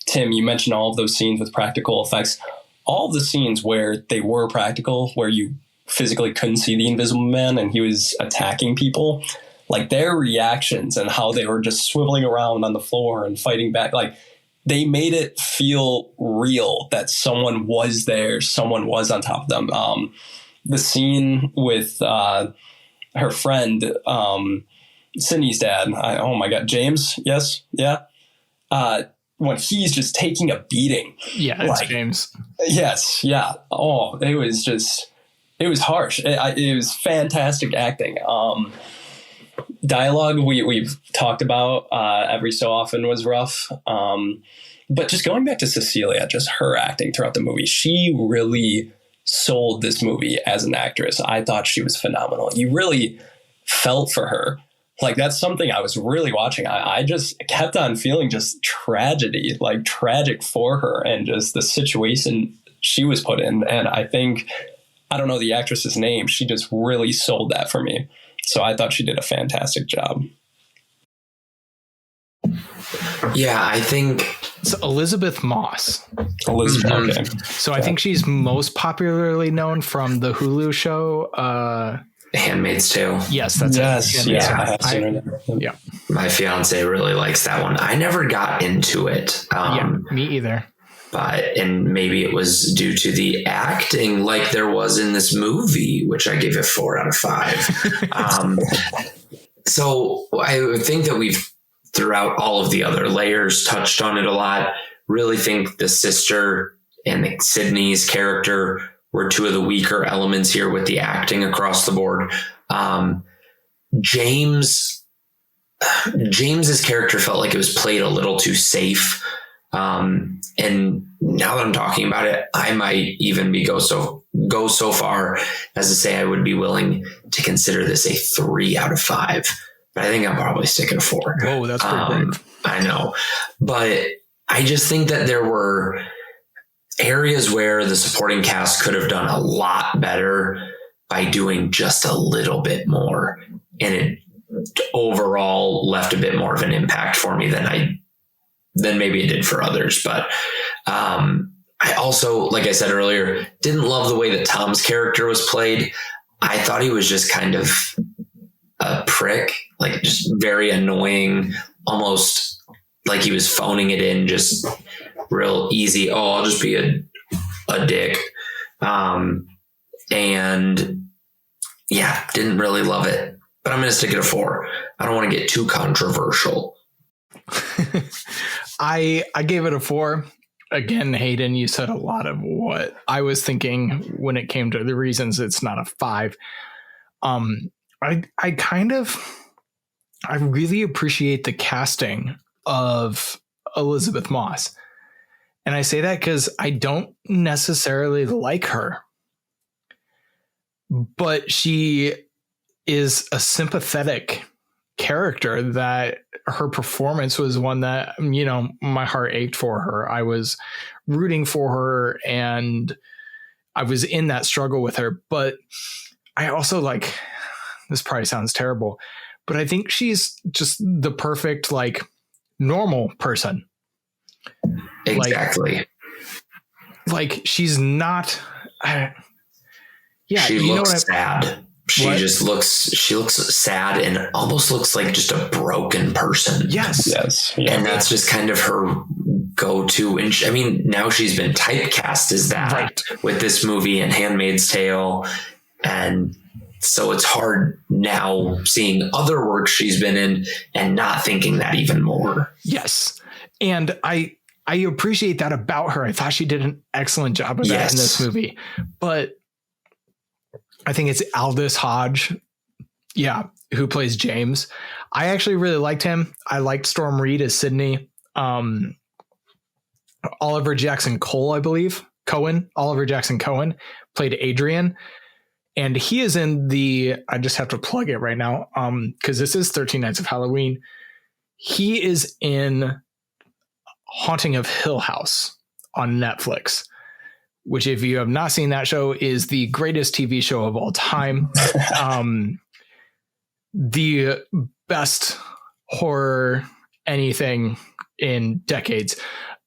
Tim, you mentioned all of those scenes with practical effects, all of the scenes where they were practical, where you physically couldn't see the Invisible Man and he was attacking people, like their reactions and how they were just swiveling around on the floor and fighting back, like they made it feel real that someone was there, someone was on top of them. The scene with her friend, Sydney's dad, oh my God, James, yes, yeah. When he's just taking a beating. Yeah, it's like, James. Yes, yeah. Oh, it was harsh. It was fantastic acting. Dialogue we've talked about every so often was rough. But just going back to Cecilia, just her acting throughout the movie, she really sold this movie as an actress. I thought she was phenomenal. You really felt for her. Like that's something I was really watching. I just kept on feeling just tragedy, like tragic for her and just the situation she was put in. And I think, I don't know the actress's name, she just really sold that for me. So I thought she did a fantastic job. Yeah, I think it's Elizabeth Moss. Elizabeth, okay. So I think she's most popularly known from the Hulu show, Handmaid's Tale. Yes, that's it. Yeah. My fiance really likes that one. I never got into it. Me either. And maybe it was due to the acting like there was in this movie, which I gave it 4 out of 5. So I think that we've, throughout all of the other layers, touched on it a lot. Really think the sister and Sydney's character were 2 of the weaker elements here with the acting across the board. James's character felt like it was played a little too safe. And now that I'm talking about it, I might even go so far as to say I would be willing to consider this a 3 out of 5. But I think I'm probably sticking a 4. Whoa, that's pretty brave. I know, but I just think that there were areas where the supporting cast could have done a lot better by doing just a little bit more, and it overall left a bit more of an impact for me than maybe it did for others. But I also, like I said earlier, didn't love the way that Tom's character was played. I thought he was just kind of a prick, like just very annoying, almost like he was phoning it in, just real easy. Oh, I'll just be a dick. And yeah, didn't really love it, but I'm going to stick it a 4. I don't want to get too controversial. I gave it a 4. Again, Hayden, you said a lot of what I was thinking when it came to the reasons it's not a 5. I really appreciate the casting of Elizabeth Moss. And I say that because I don't necessarily like her, but she is a sympathetic character that her performance was one that, you know, my heart ached for her. I was rooting for her and I was in that struggle with her. But I also like, this probably sounds terrible, but I think she's just the perfect, like, normal person. Exactly. Like she's not. Yeah, she you know looks sad. She looks sad and almost looks like just a broken person. Yes. Yeah. And that's just kind of her go-to. And I mean, now she's been typecast as that with this movie and Handmaid's Tale. And so it's hard now seeing other work she's been in and not thinking that even more. Yes. And I appreciate that about her. I thought she did an excellent job of that in this movie. But I think it's Aldous Hodge, who plays James. I actually really liked him. I liked Storm Reed as Sydney. Oliver Jackson Cole, I believe. Oliver Jackson Cohen played Adrian. And he is in I just have to plug it right now because this is 13 Nights of Halloween. He is in Haunting of Hill House on Netflix, which, if you have not seen that show, is the greatest TV show of all time. The best horror anything in decades.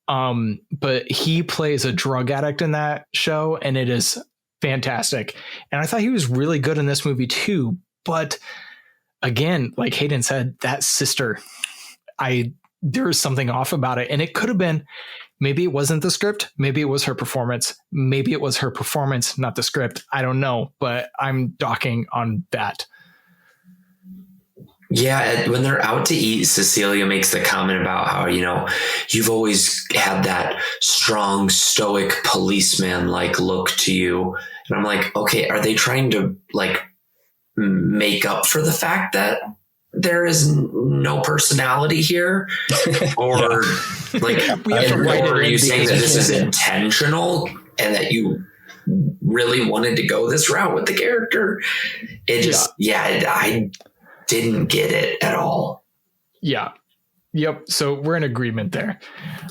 But he plays a drug addict in that show, and it is fantastic. And I thought he was really good in this movie too. But again, like Hayden said, that sister, there was something off about it. And it could have been, maybe it wasn't the script. Maybe it was her performance. Maybe it was her performance, not the script. I don't know, but I'm docking on that. Yeah, when they're out to eat, Cecilia makes the comment about how, you know, you've always had that strong, stoic policeman-like look to you. And I'm like, okay, are they trying to, like, make up for the fact that there is no personality here? Or, like, or are you saying that this is intentional and that you really wanted to go this route with the character? It just, I didn't get it at all. Yeah. Yep. So we're in agreement there.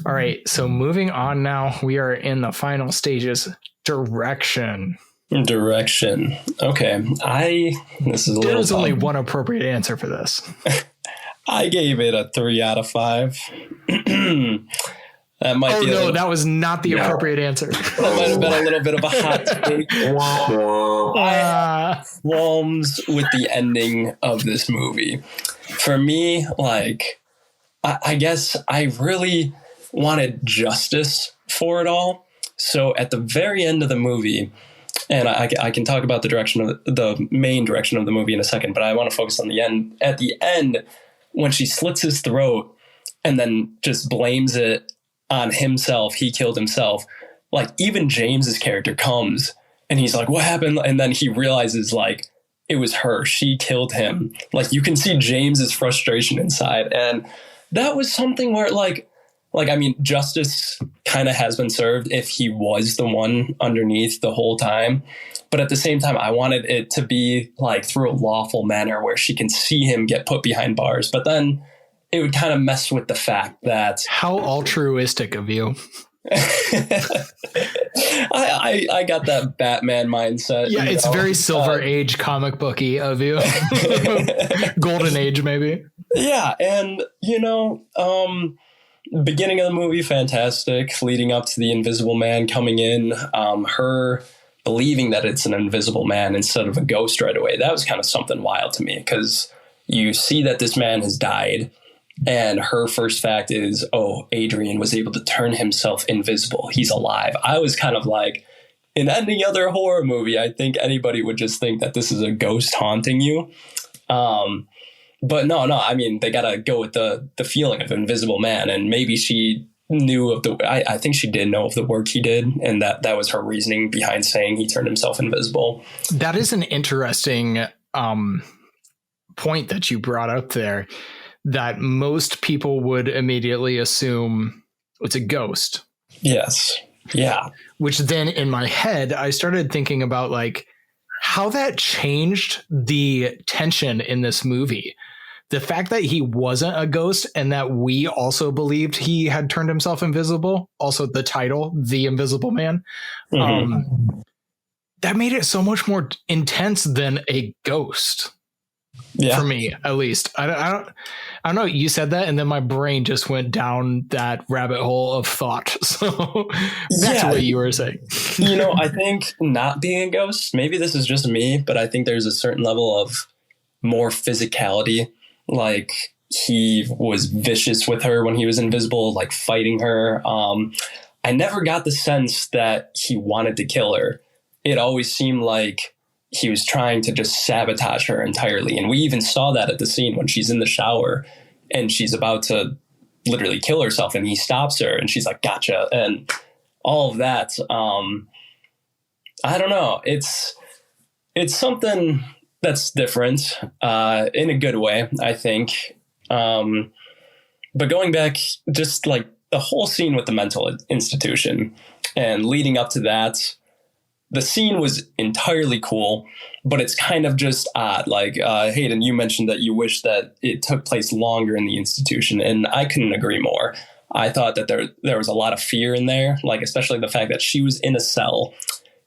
All right. So moving on now, we are in the final stages. Direction. Okay. This is a There's only one appropriate answer for this. I gave it a 3 out of 5. That might be that was not the appropriate answer. That might have been a little bit of a hot take. Qualms with the ending of this movie. For me, like, I guess I really wanted justice for it all. So at the very end of the movie, and I can talk about the main direction of the movie in a second, but I want to focus on the end. At the end, when she slits his throat and then just blames it on himself, he killed himself. Like, even James's character comes and he's like, what happened? And then he realizes, like, it was her. She killed him. Like, you can see James's frustration inside. And that was something where, like, I mean, justice kind of has been served if he was the one underneath the whole time. But at the same time, I wanted it to be, like, through a lawful manner where she can see him get put behind bars. But then it would kind of mess with the fact that... How altruistic of you. I got that Batman mindset. Yeah, it's very Silver Age comic booky of you. Golden Age, maybe. Yeah, and, you know, beginning of the movie, fantastic. Leading up to the Invisible Man coming in, her believing that it's an invisible man instead of a ghost right away. That was kind of something wild to me, because you see that this man has died. And her first fact is, Adrian was able to turn himself invisible. He's alive. I was kind of like, in any other horror movie, I think anybody would just think that this is a ghost haunting you. But no, I mean, they got to go with the feeling of Invisible Man. And maybe she knew of I think she did know of the work he did. And that was her reasoning behind saying he turned himself invisible. That is an interesting point that you brought up there. that most people would immediately assume it's a ghost. Yes. Yeah. Which then in my head, I started thinking about like how that changed the tension in this movie. The fact that he wasn't a ghost and that we also believed he had turned himself invisible. Also the title, The Invisible Man. That made it so much more intense than a ghost. Yeah. For me, at least. I don't know. You said that, and then my brain just went down that rabbit hole of thought. So back to what you were saying. I think not being a ghost, maybe this is just me, but I think there's a certain level of more physicality. Like he was vicious with her when he was invisible, like fighting her. I never got the sense that he wanted to kill her. It always seemed like he was trying to just sabotage her entirely. And we even saw that at the scene when she's in the shower and she's about to literally kill herself and he stops her and she's like, gotcha. And all of that. I don't know. It's something that's different in a good way, I think. But going back, just like the whole scene with the mental institution and leading up to that, the scene was entirely cool, but it's kind of just odd. Like Hayden, you mentioned that you wish that it took place longer in the institution, and I couldn't agree more. I thought that there was a lot of fear in there, like especially the fact that she was in a cell.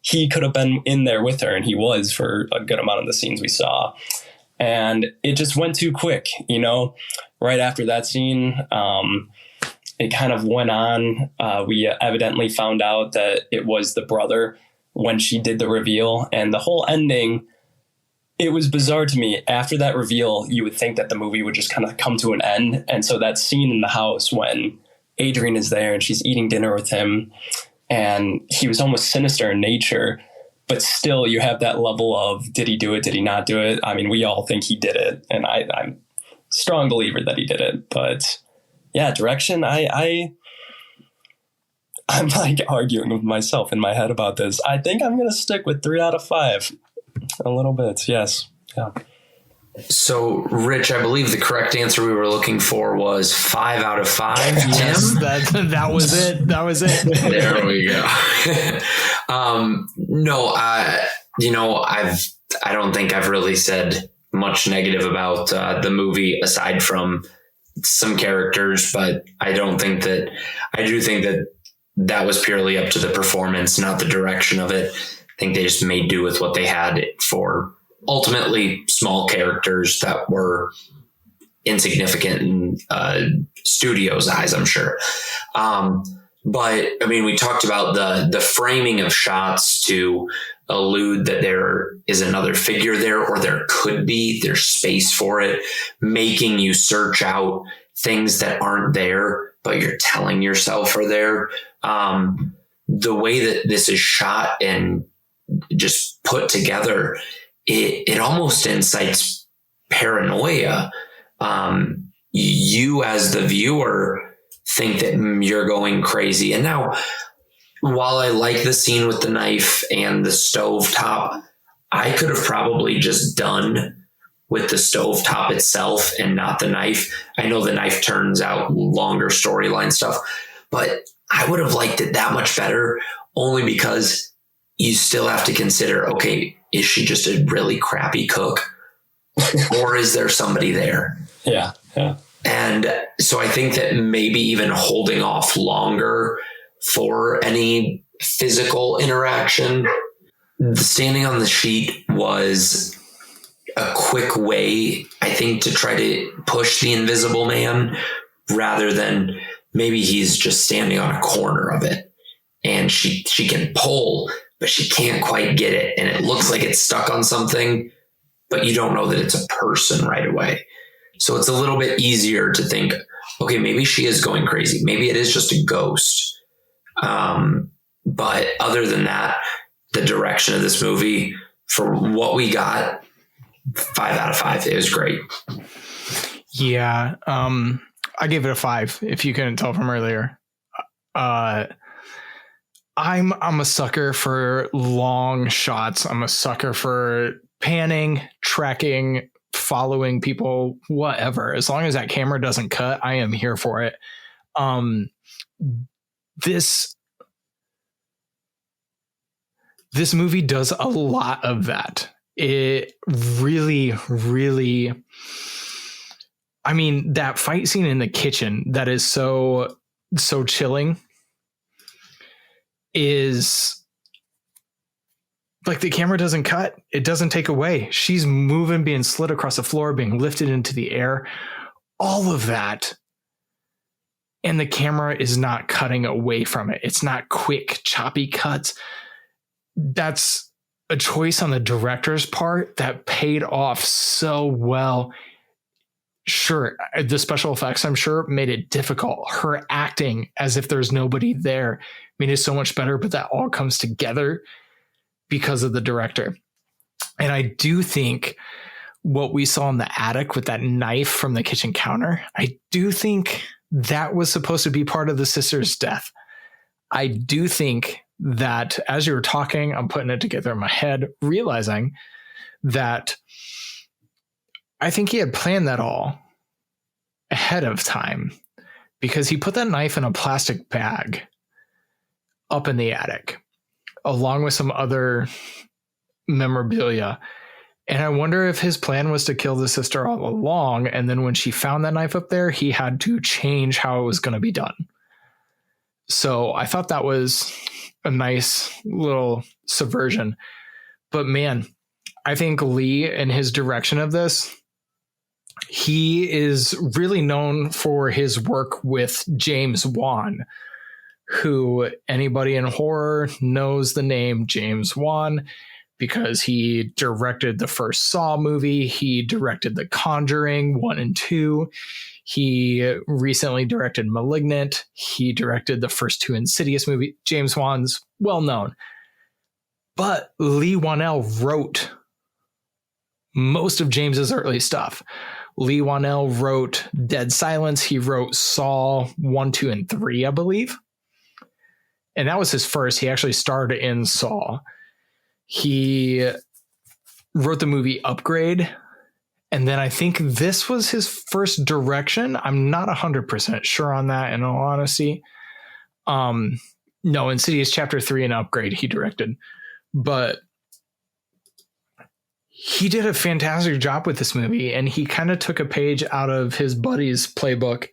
He could have been in there with her, and he was for a good amount of the scenes we saw. And it just went too quick, Right after that scene, it kind of went on. We evidently found out that it was the brother when she did the reveal, and the whole ending, it was bizarre to me. After that reveal, you would think that the movie would just kind of come to an end. And so that scene in the house when Adrian is there and she's eating dinner with him and he was almost sinister in nature, but still you have that level of, did he do it? Did he not do it? I mean, we all think he did it. And I'm a strong believer that he did it, but yeah, direction. I'm like arguing with myself in my head about this. I think I'm going to stick with 3 out of 5. A little bit. Yes. Yeah. So, Rich, I believe the correct answer we were looking for was 5 out of 5. Yes, that was it. That was it. There we go. No, I don't think I've really said much negative about the movie aside from some characters, but I do think that was purely up to the performance, not the direction of it. I think they just made do with what they had for ultimately small characters that were insignificant in studio's eyes, I'm sure. But I mean, we talked about the framing of shots to allude that there is another figure there, or there's space for it, making you search out things that aren't there, but you're telling yourself are there. The way that this is shot and just put together, it almost incites paranoia. You as the viewer think that you're going crazy. And now, while I like the scene with the knife and the stovetop, I could have probably just done with the stovetop itself and not the knife. I know the knife turns out longer storyline stuff, but I would have liked it that much better, only because you still have to consider, okay, is she just a really crappy cook or is there somebody there? Yeah. Yeah. And so I think that maybe even holding off longer for any physical interaction, standing on the sheet was a quick way, I think, to try to push the Invisible Man, rather than maybe he's just standing on a corner of it and she can pull, but she can't quite get it. And it looks like it's stuck on something, but you don't know that it's a person right away. So it's a little bit easier to think, okay, maybe she is going crazy. Maybe it is just a ghost. But other than that, the direction of this movie, for what we got, 5 out of 5. It was great. Yeah. I gave it a 5, if you couldn't tell from earlier. I'm a sucker for long shots. I'm a sucker for panning, tracking, following people, whatever. As long as that camera doesn't cut, I am here for it. This movie does a lot of that. It really, really, I mean, that fight scene in the kitchen that is so chilling is like the camera doesn't cut. It doesn't take away. She's moving, being slid across the floor, being lifted into the air, all of that. And the camera is not cutting away from it. It's not quick, choppy cuts. That's a choice on the director's part that paid off so well. Sure, the special effects, I'm sure, made it difficult. Her acting as if there's nobody there made it so much better, but that all comes together because of the director. And I do think what we saw in the attic with that knife from the kitchen counter, I do think that was supposed to be part of the sister's death. I do think that as you were talking, I'm putting it together in my head, realizing that I think he had planned that all ahead of time, because he put that knife in a plastic bag up in the attic along with some other memorabilia. And I wonder if his plan was to kill the sister all along. And then when she found that knife up there, he had to change how it was going to be done. So I thought that was a nice little subversion. But man, I think Leigh and his direction of this, he is really known for his work with James Wan, who anybody in horror knows the name James Wan because he directed the first Saw movie. He directed The Conjuring 1 and 2. He recently directed Malignant. He directed the first 2 Insidious movies. James Wan's well known. But Leigh Whannel wrote most of James's early stuff. Leigh Whannel wrote Dead Silence. He wrote Saw 1, 2, and 3, I believe. And that was his first. He actually starred in Saw. He wrote the movie Upgrade. And then I think this was his first direction. I'm not 100% sure on that, in all honesty. No, Insidious Chapter 3 and Upgrade he directed. But he did a fantastic job with this movie, and he kind of took a page out of his buddy's playbook.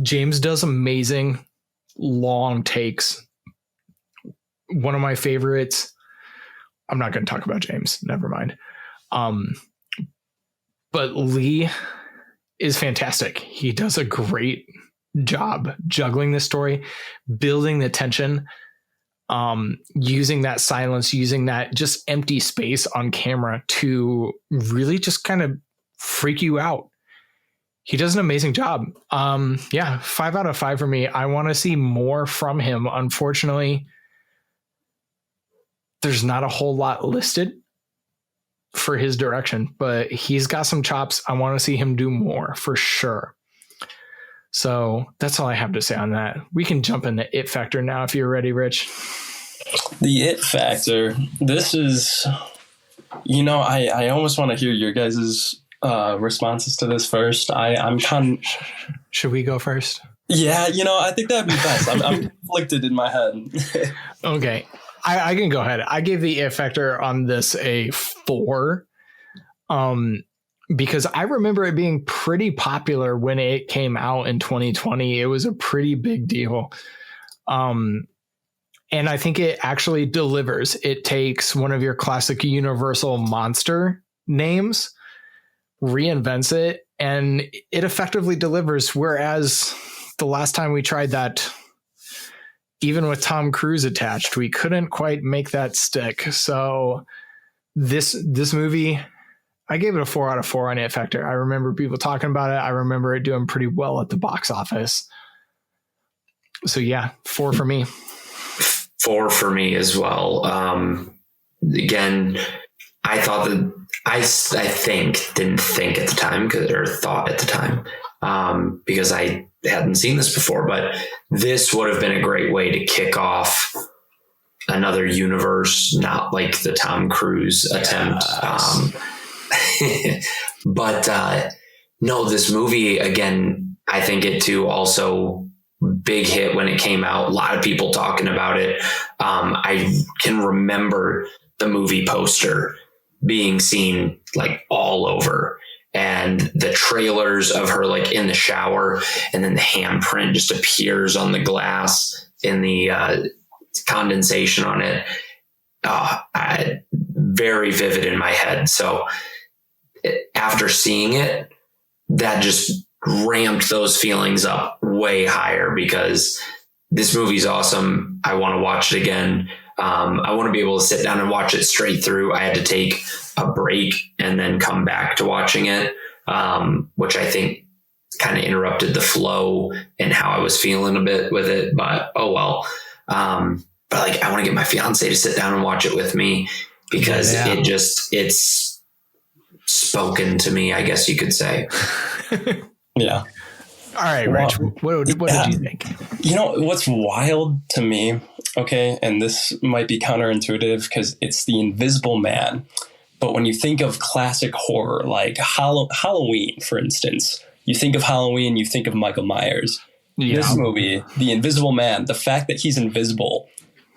James does amazing long takes. One of my favorites. I'm not going to talk about James. Never mind. But Leigh is fantastic. He does a great job juggling the story, building the tension, using that silence, using that just empty space on camera to really just kind of freak you out. He does an amazing job. 5 out of 5 for me. I want to see more from him. Unfortunately, there's not a whole lot listed for his direction, but he's got some chops. I want to see him do more for sure. So that's all I have to say on that. We can jump into It Factor now if you're ready, Rich. The It Factor. This is, I almost want to hear your guys' responses to this first. Should we go first? Yeah, I think that'd be best. I'm conflicted in my head. Okay. I can go ahead. I gave the It Factor on this a 4. Because I remember it being pretty popular when it came out in 2020. It was a pretty big deal. And I think it actually delivers. It takes one of your classic Universal monster names, reinvents it, and it effectively delivers. Whereas the last time we tried that, even with Tom Cruise attached, we couldn't quite make that stick. So this movie, I gave it a 4 out of 4 on It Factor. I remember people talking about it. I remember it doing pretty well at the box office. So yeah, 4 for me. 4 for me as well. Again, I thought that didn't think at the time, because I hadn't seen this before, but this would have been a great way to kick off another universe, not like the Tom Cruise attempt. But no, this movie, again, I think it too also big hit when it came out. A lot of people talking about it. I can remember the movie poster being seen like all over, and the trailers of her like in the shower, and then the handprint just appears on the glass in the condensation on it. Very vivid in my head. So after seeing it, that just ramped those feelings up way higher, because this movie's awesome. I want to watch it again. I want to be able to sit down and watch it straight through. I had to take a break and then come back to watching it, which I think kind of interrupted the flow and how I was feeling a bit with it, but oh well. But like, I want to get my fiance to sit down and watch it with me, because it's spoken to me, I guess you could say. Yeah. All right, Rich, what did you think? You know, what's wild to me, okay, and this might be counterintuitive because it's the Invisible Man, but when you think of classic horror, like Halloween, for instance, you think of Halloween, you think of Michael Myers. Yeah. This movie, The Invisible Man, the fact that he's invisible,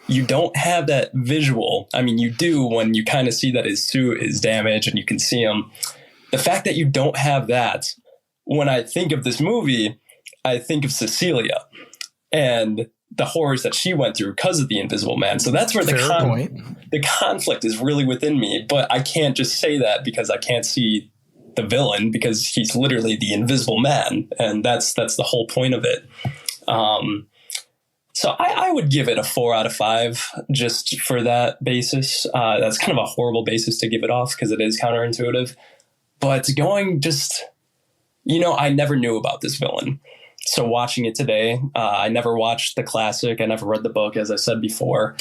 you don't have that visual. I mean, you do when you kind of see that his suit is damaged and you can see him. The fact that you don't have that, when I think of this movie, I think of Cecilia and the horrors that she went through because of the Invisible Man. So that's where the conflict is really within me. But I can't just say that because I can't see the villain, because he's literally the Invisible Man. And that's the whole point of it. So I would give it a 4 out of 5 just for that basis. That's kind of a horrible basis to give it off because it is counterintuitive. But going just... You know, I never knew about this villain. So watching it today, I never watched the classic. I never read the book, as I said before.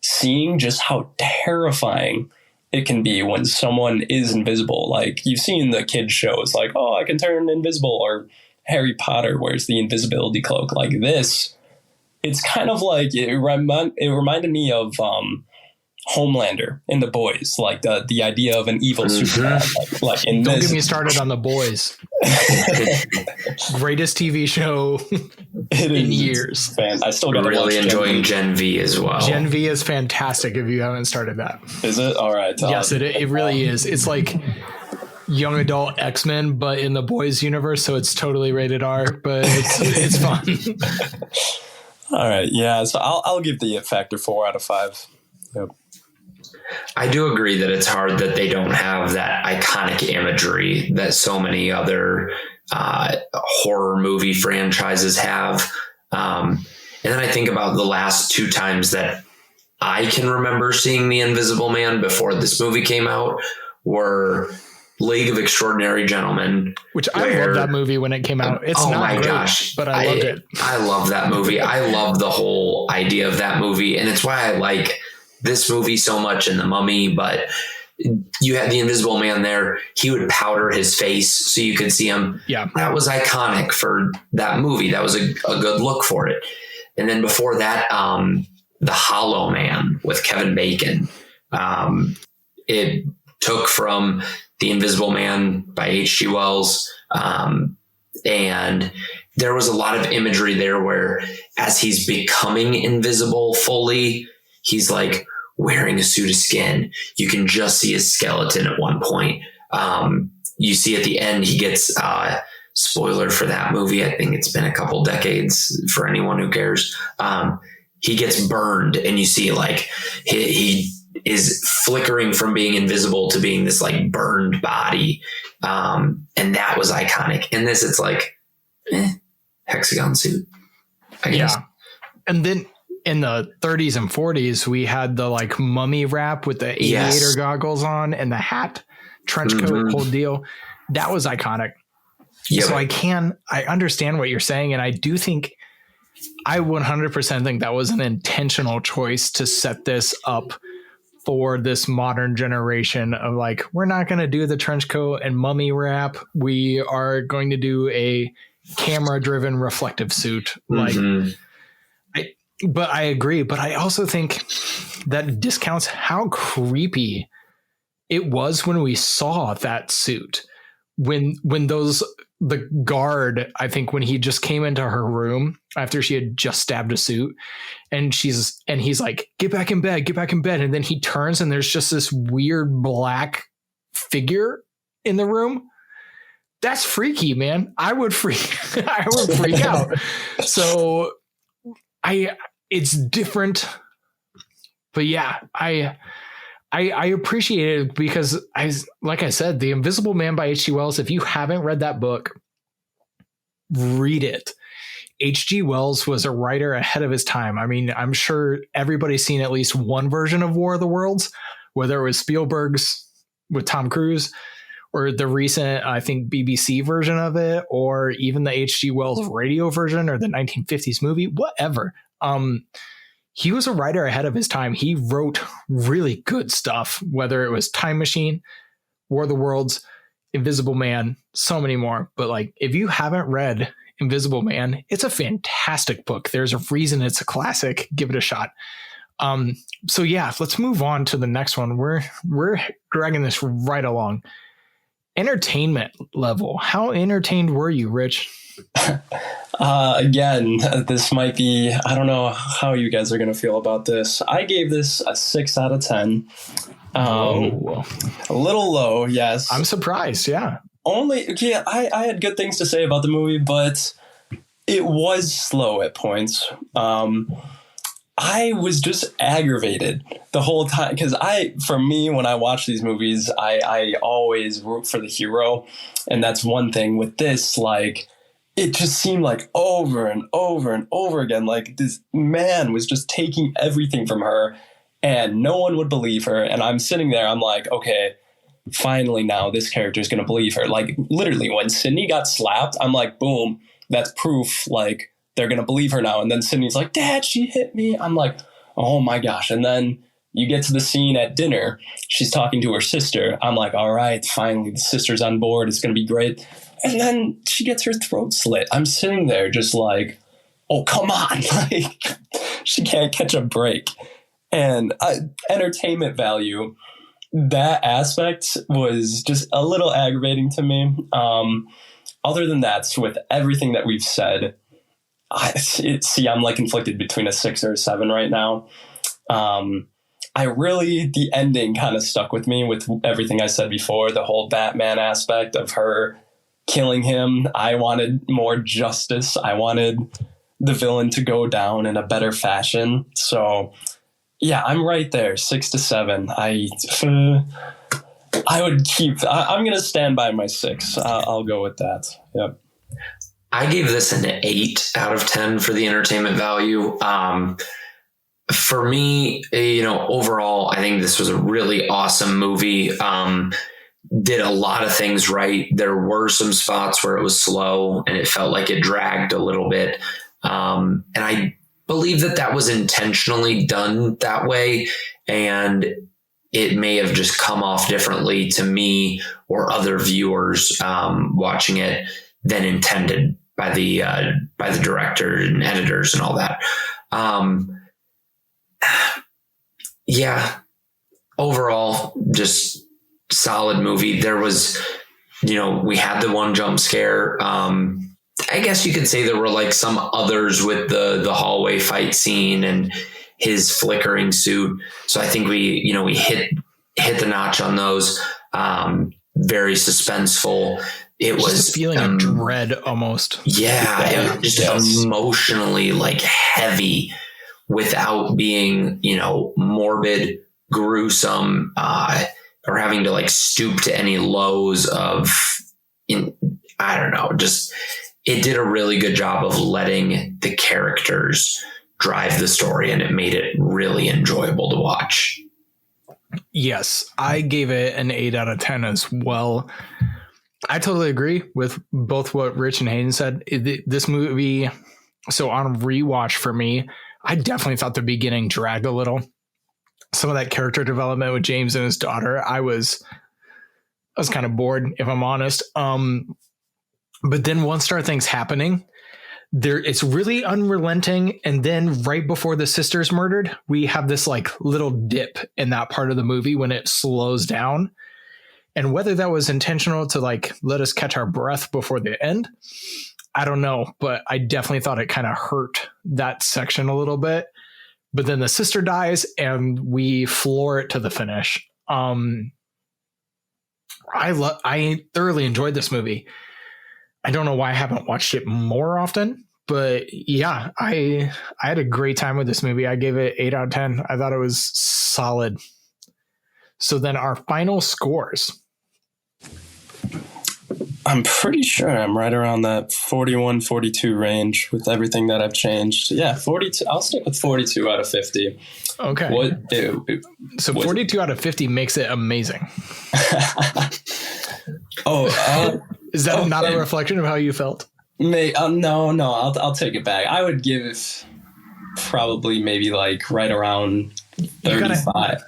Seeing just how terrifying it can be when someone is invisible. Like, you've seen the kids shows like, oh, I can turn invisible, or Harry Potter wears the invisibility cloak. Like this, it's kind of like, it reminded me of Homelander in The Boys, like the idea of an evil Superman. Like in Don't this, get me started on The Boys. Greatest TV show in years. I still got really enjoying Gen V as well. Gen V is fantastic if you haven't started that. Is it? All right. Yes, it really is. It's like young adult X-Men, but in the Boys universe, so it's totally rated R, but it's fun. All right. Yeah. So I'll give the factor 4 out of 5. Yep. I do agree that it's hard that they don't have that iconic imagery that so many other horror movie franchises have. And then I think about the last 2 times that I can remember seeing The Invisible Man before this movie came out were League of Extraordinary Gentlemen. Which I loved that movie when it came out. It's not great, but I loved it. I love that movie. I love the whole idea of that movie. And it's why I like this movie so much, and The Mummy, but you had the Invisible Man there. He would powder his face so you could see him. Yeah. That was iconic for that movie. That was a good look for it. And then before that, The Hollow Man with Kevin Bacon. It took from The Invisible Man by H.G. Wells. And there was a lot of imagery there where as he's becoming invisible fully, he's like wearing a suit of skin. You can just see his skeleton at one point. You see at the end, he gets, spoiler for that movie. I think it's been a couple decades for anyone who cares. He gets burned and you see like he is flickering from being invisible to being this like burned body. And that was iconic. In this, it's like, hexagon suit, I guess. Yeah. And then in the 30s and 40s, we had the like mummy wrap with the aviator goggles on and the hat, trench coat, whole deal. That was iconic. Yep. So I understand what you're saying. And I do think, I 100% think that was an intentional choice to set this up for this modern generation of like, we're not going to do the trench coat and mummy wrap. We are going to do a camera driven reflective suit. But I agree. But I also think that discounts how creepy it was when we saw that suit, when the guard, I think when he just came into her room after she had just stabbed a suit, and he's like, get back in bed. And then he turns and there's just this weird black figure in the room. That's freaky, man. I would freak out. So it's different, but yeah, I appreciate it because like I said, The Invisible Man by H.G. Wells. If you haven't read that book, read it. H.G. Wells was a writer ahead of his time. I mean, I'm sure everybody's seen at least one version of War of the Worlds, whether it was Spielberg's with Tom Cruise or the recent, I think, BBC version of it, or even the H.G. Wells radio version or the 1950s movie, whatever. He was a writer ahead of his time. He wrote really good stuff, whether it was Time Machine, War of the Worlds, Invisible Man, so many more. But like, if you haven't read Invisible Man, it's a fantastic book. There's a reason it's a classic. Give it a shot. So yeah, let's move on to the next one. We're dragging this right along. Entertainment level. How entertained were you, Rich? Again, this might be, I don't know how you guys are going to feel about this. I gave this a 6 out of 10. A little low, yes. I'm surprised, yeah. I had good things to say about the movie, but it was slow at points. I was just aggravated the whole time because for me, when I watch these movies, I always root for the hero. And that's one thing with this, like, it just seemed like over and over and over again, like this man was just taking everything from her and no one would believe her. And I'm sitting there, I'm like, okay, finally now this character is going to believe her. Like literally when Sydney got slapped, I'm like, boom, that's proof. Like they're going to believe her now. And then Sydney's like, Dad, she hit me. I'm like, oh my gosh. And then you get to the scene at dinner. She's talking to her sister. I'm like, all right, finally the sister's on board. It's going to be great. And then she gets her throat slit. I'm sitting there just like, oh, come on. Like, she can't catch a break. And entertainment value, that aspect was just a little aggravating to me. Other than that, so with everything that we've said, I'm like conflicted between a 6 or a 7 right now. The ending kind of stuck with me with everything I said before, the whole Batman aspect of her killing him. I wanted more justice. I wanted the villain to go down in a better fashion. So yeah, I'm right there, 6 to 7. I'm going to stand by my 6. I'll go with that. Yep. I gave this an 8 out of 10 for the entertainment value. For me, overall, I think this was a really awesome movie. Did a lot of things right. There were some spots where it was slow and it felt like it dragged a little bit. And I believe that was intentionally done that way. And it may have just come off differently to me or other viewers watching it than intended by the director and editors and all that. Yeah, overall, just solid movie. There was, we had the one jump scare. I guess you could say there were like some others with the hallway fight scene and his flickering suit. So I think we hit the notch on those. Very suspenseful. It was a feeling of dread almost. Yeah, it was just emotionally like heavy without being, morbid, gruesome, or having to like stoop to any lows of, I don't know, just it did a really good job of letting the characters drive the story, and it made it really enjoyable to watch. Yes, I gave it an 8 out of 10 as well. I totally agree with both what Rich and Hayden said. This movie, so on rewatch for me, I definitely thought the beginning dragged a little. Some of that character development with James and his daughter, I was kind of bored, if I'm honest. But then once things happening, it's really unrelenting. And then right before the sister's murdered, we have this like little dip in that part of the movie when it slows down. And whether that was intentional to like let us catch our breath before the end, I don't know, but I definitely thought it kind of hurt that section a little bit. But then the sister dies and we floor it to the finish. I thoroughly enjoyed this movie. I don't know why I haven't watched it more often, but yeah, I had a great time with this movie. I gave it 8 out of 10. I thought it was solid. So then our final scores. I'm pretty sure I'm right around that 41, 42 range with everything that I've changed. Yeah, 42. I'll stick with 42 out of 50. Okay. So 42 out of 50 makes it amazing. Is that not a reflection of how you felt? No, I'll take it back. I would give probably maybe like right around 35.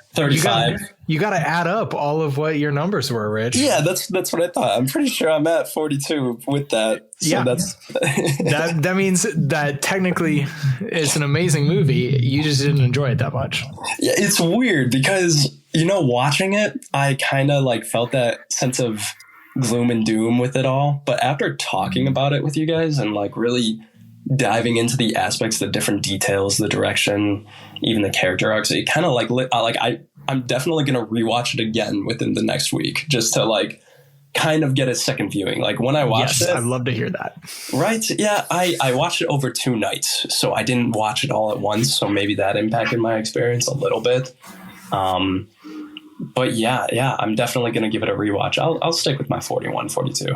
You got to add up all of what your numbers were, Rich. Yeah, that's what I thought. I'm pretty sure I'm at 42 with that. So yeah, that's that means that technically it's an amazing movie. You just didn't enjoy it that much. Yeah, it's weird because, watching it, I kind of like felt that sense of gloom and doom with it all. But after talking about it with you guys and like really diving into the aspects, the different details, the direction, even the character arcs, it kind of like I'm definitely going to rewatch it again within the next week just to like kind of get a second viewing. Like when I watched it. I'd love to hear that. Right. Yeah. I watched it over 2 nights, so I didn't watch it all at once. So maybe that impacted my experience a little bit. But yeah, I'm definitely going to give it a rewatch. I'll stick with my 41, 42.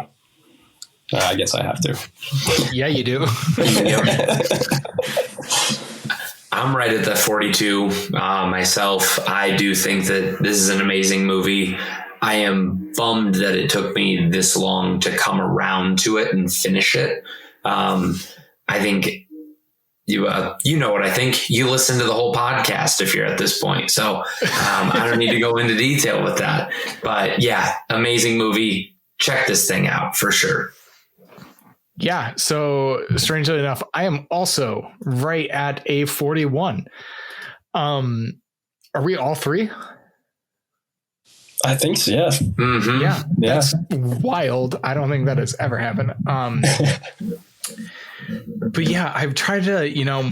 I guess I have to. Yeah, you do. I'm right at the 42 myself. I do think that this is an amazing movie. I am bummed that it took me this long to come around to it and finish it. I think you know what I think. You listen to the whole podcast if you're at this point. So I don't need to go into detail with that. But yeah, amazing movie. Check this thing out for sure. Yeah, so strangely enough, I am also right at a 41. Are we all three? I think so, yeah. Mm-hmm. Yeah, that's wild. I don't think that has ever happened. But yeah, I've tried to,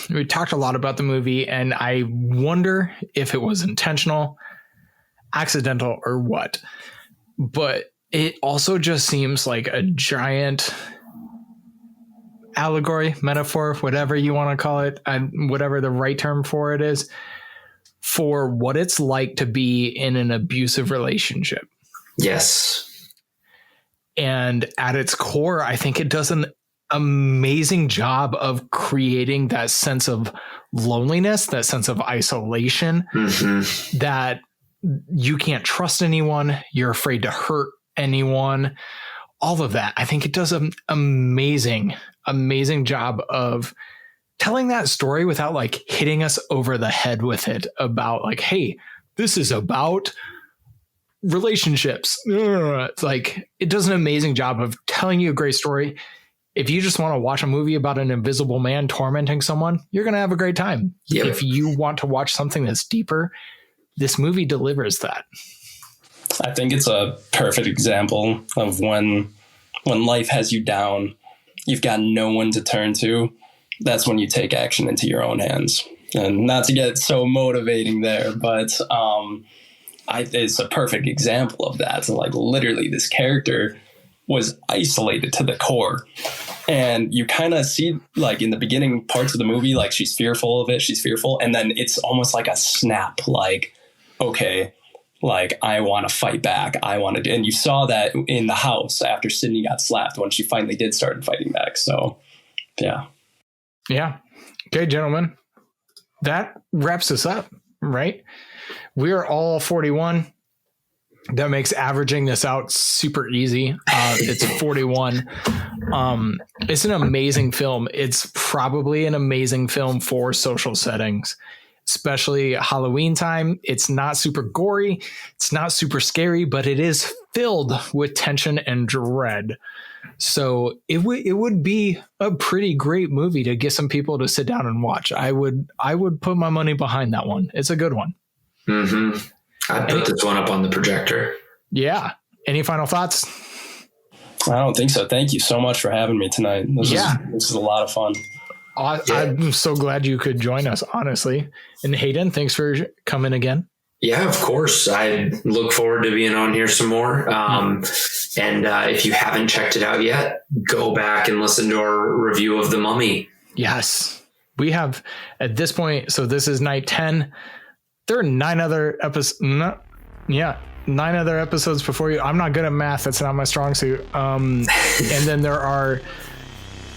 we talked a lot about the movie, and I wonder if it was intentional, accidental, or what. But it also just seems like a giant allegory, metaphor, whatever you want to call it, and whatever the right term for it is, for what it's like to be in an abusive relationship. Yes. And at its core, I think it does an amazing job of creating that sense of loneliness, that sense of isolation, that you can't trust anyone, you're afraid to hurt anyone, all of that. I think it does an amazing job of telling that story without like hitting us over the head with it about like, hey, this is about relationships. It's like, it does an amazing job of telling you a great story. If you just want to watch a movie about an invisible man tormenting someone, you're going to have a great time. Yep. If you want to watch something that's deeper, this movie delivers that. I think it's a perfect example of when life has you down, you've got no one to turn to. That's when you take action into your own hands. And not to get so motivating there, but it's a perfect example of that. So like literally this character was isolated to the core. And you kind of see like in the beginning parts of the movie, like she's fearful of it. She's fearful. And then it's almost like a snap, like, okay, like I want to fight back. I want to, and you saw that in the house after Sydney got slapped when she finally did start fighting back. So yeah. Yeah. Okay, gentlemen, that wraps us up, right? We are all 41. That makes averaging this out super easy. It's 41. It's an amazing film. It's probably an amazing film for social settings, especially Halloween time. It's not super gory. It's not super scary, but it is filled with tension and dread. So it would be a pretty great movie to get some people to sit down and watch. I would put my money behind that one. It's a good one. Mm-hmm. I'd put this one up on the projector. Yeah. Any final thoughts? I don't think so. Thank you so much for having me tonight. This is a lot of fun. I'm so glad you could join us, honestly. And Hayden, thanks for coming again. Yeah, of course. I look forward to being on here some more. And if you haven't checked it out yet, go back and listen to our review of The Mummy. Yes. We have at this point, so this is night 10. There are 9 other episodes. 9 other episodes before you. I'm not good at math. That's not my strong suit. And then there are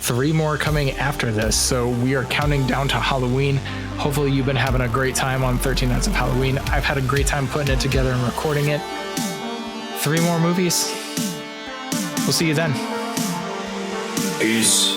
3 more coming after this. So we are counting down to Halloween. Hopefully you've been having a great time on 13 Nights of Halloween. I've had a great time putting it together and recording it. 3 more movies. We'll see you then. Peace.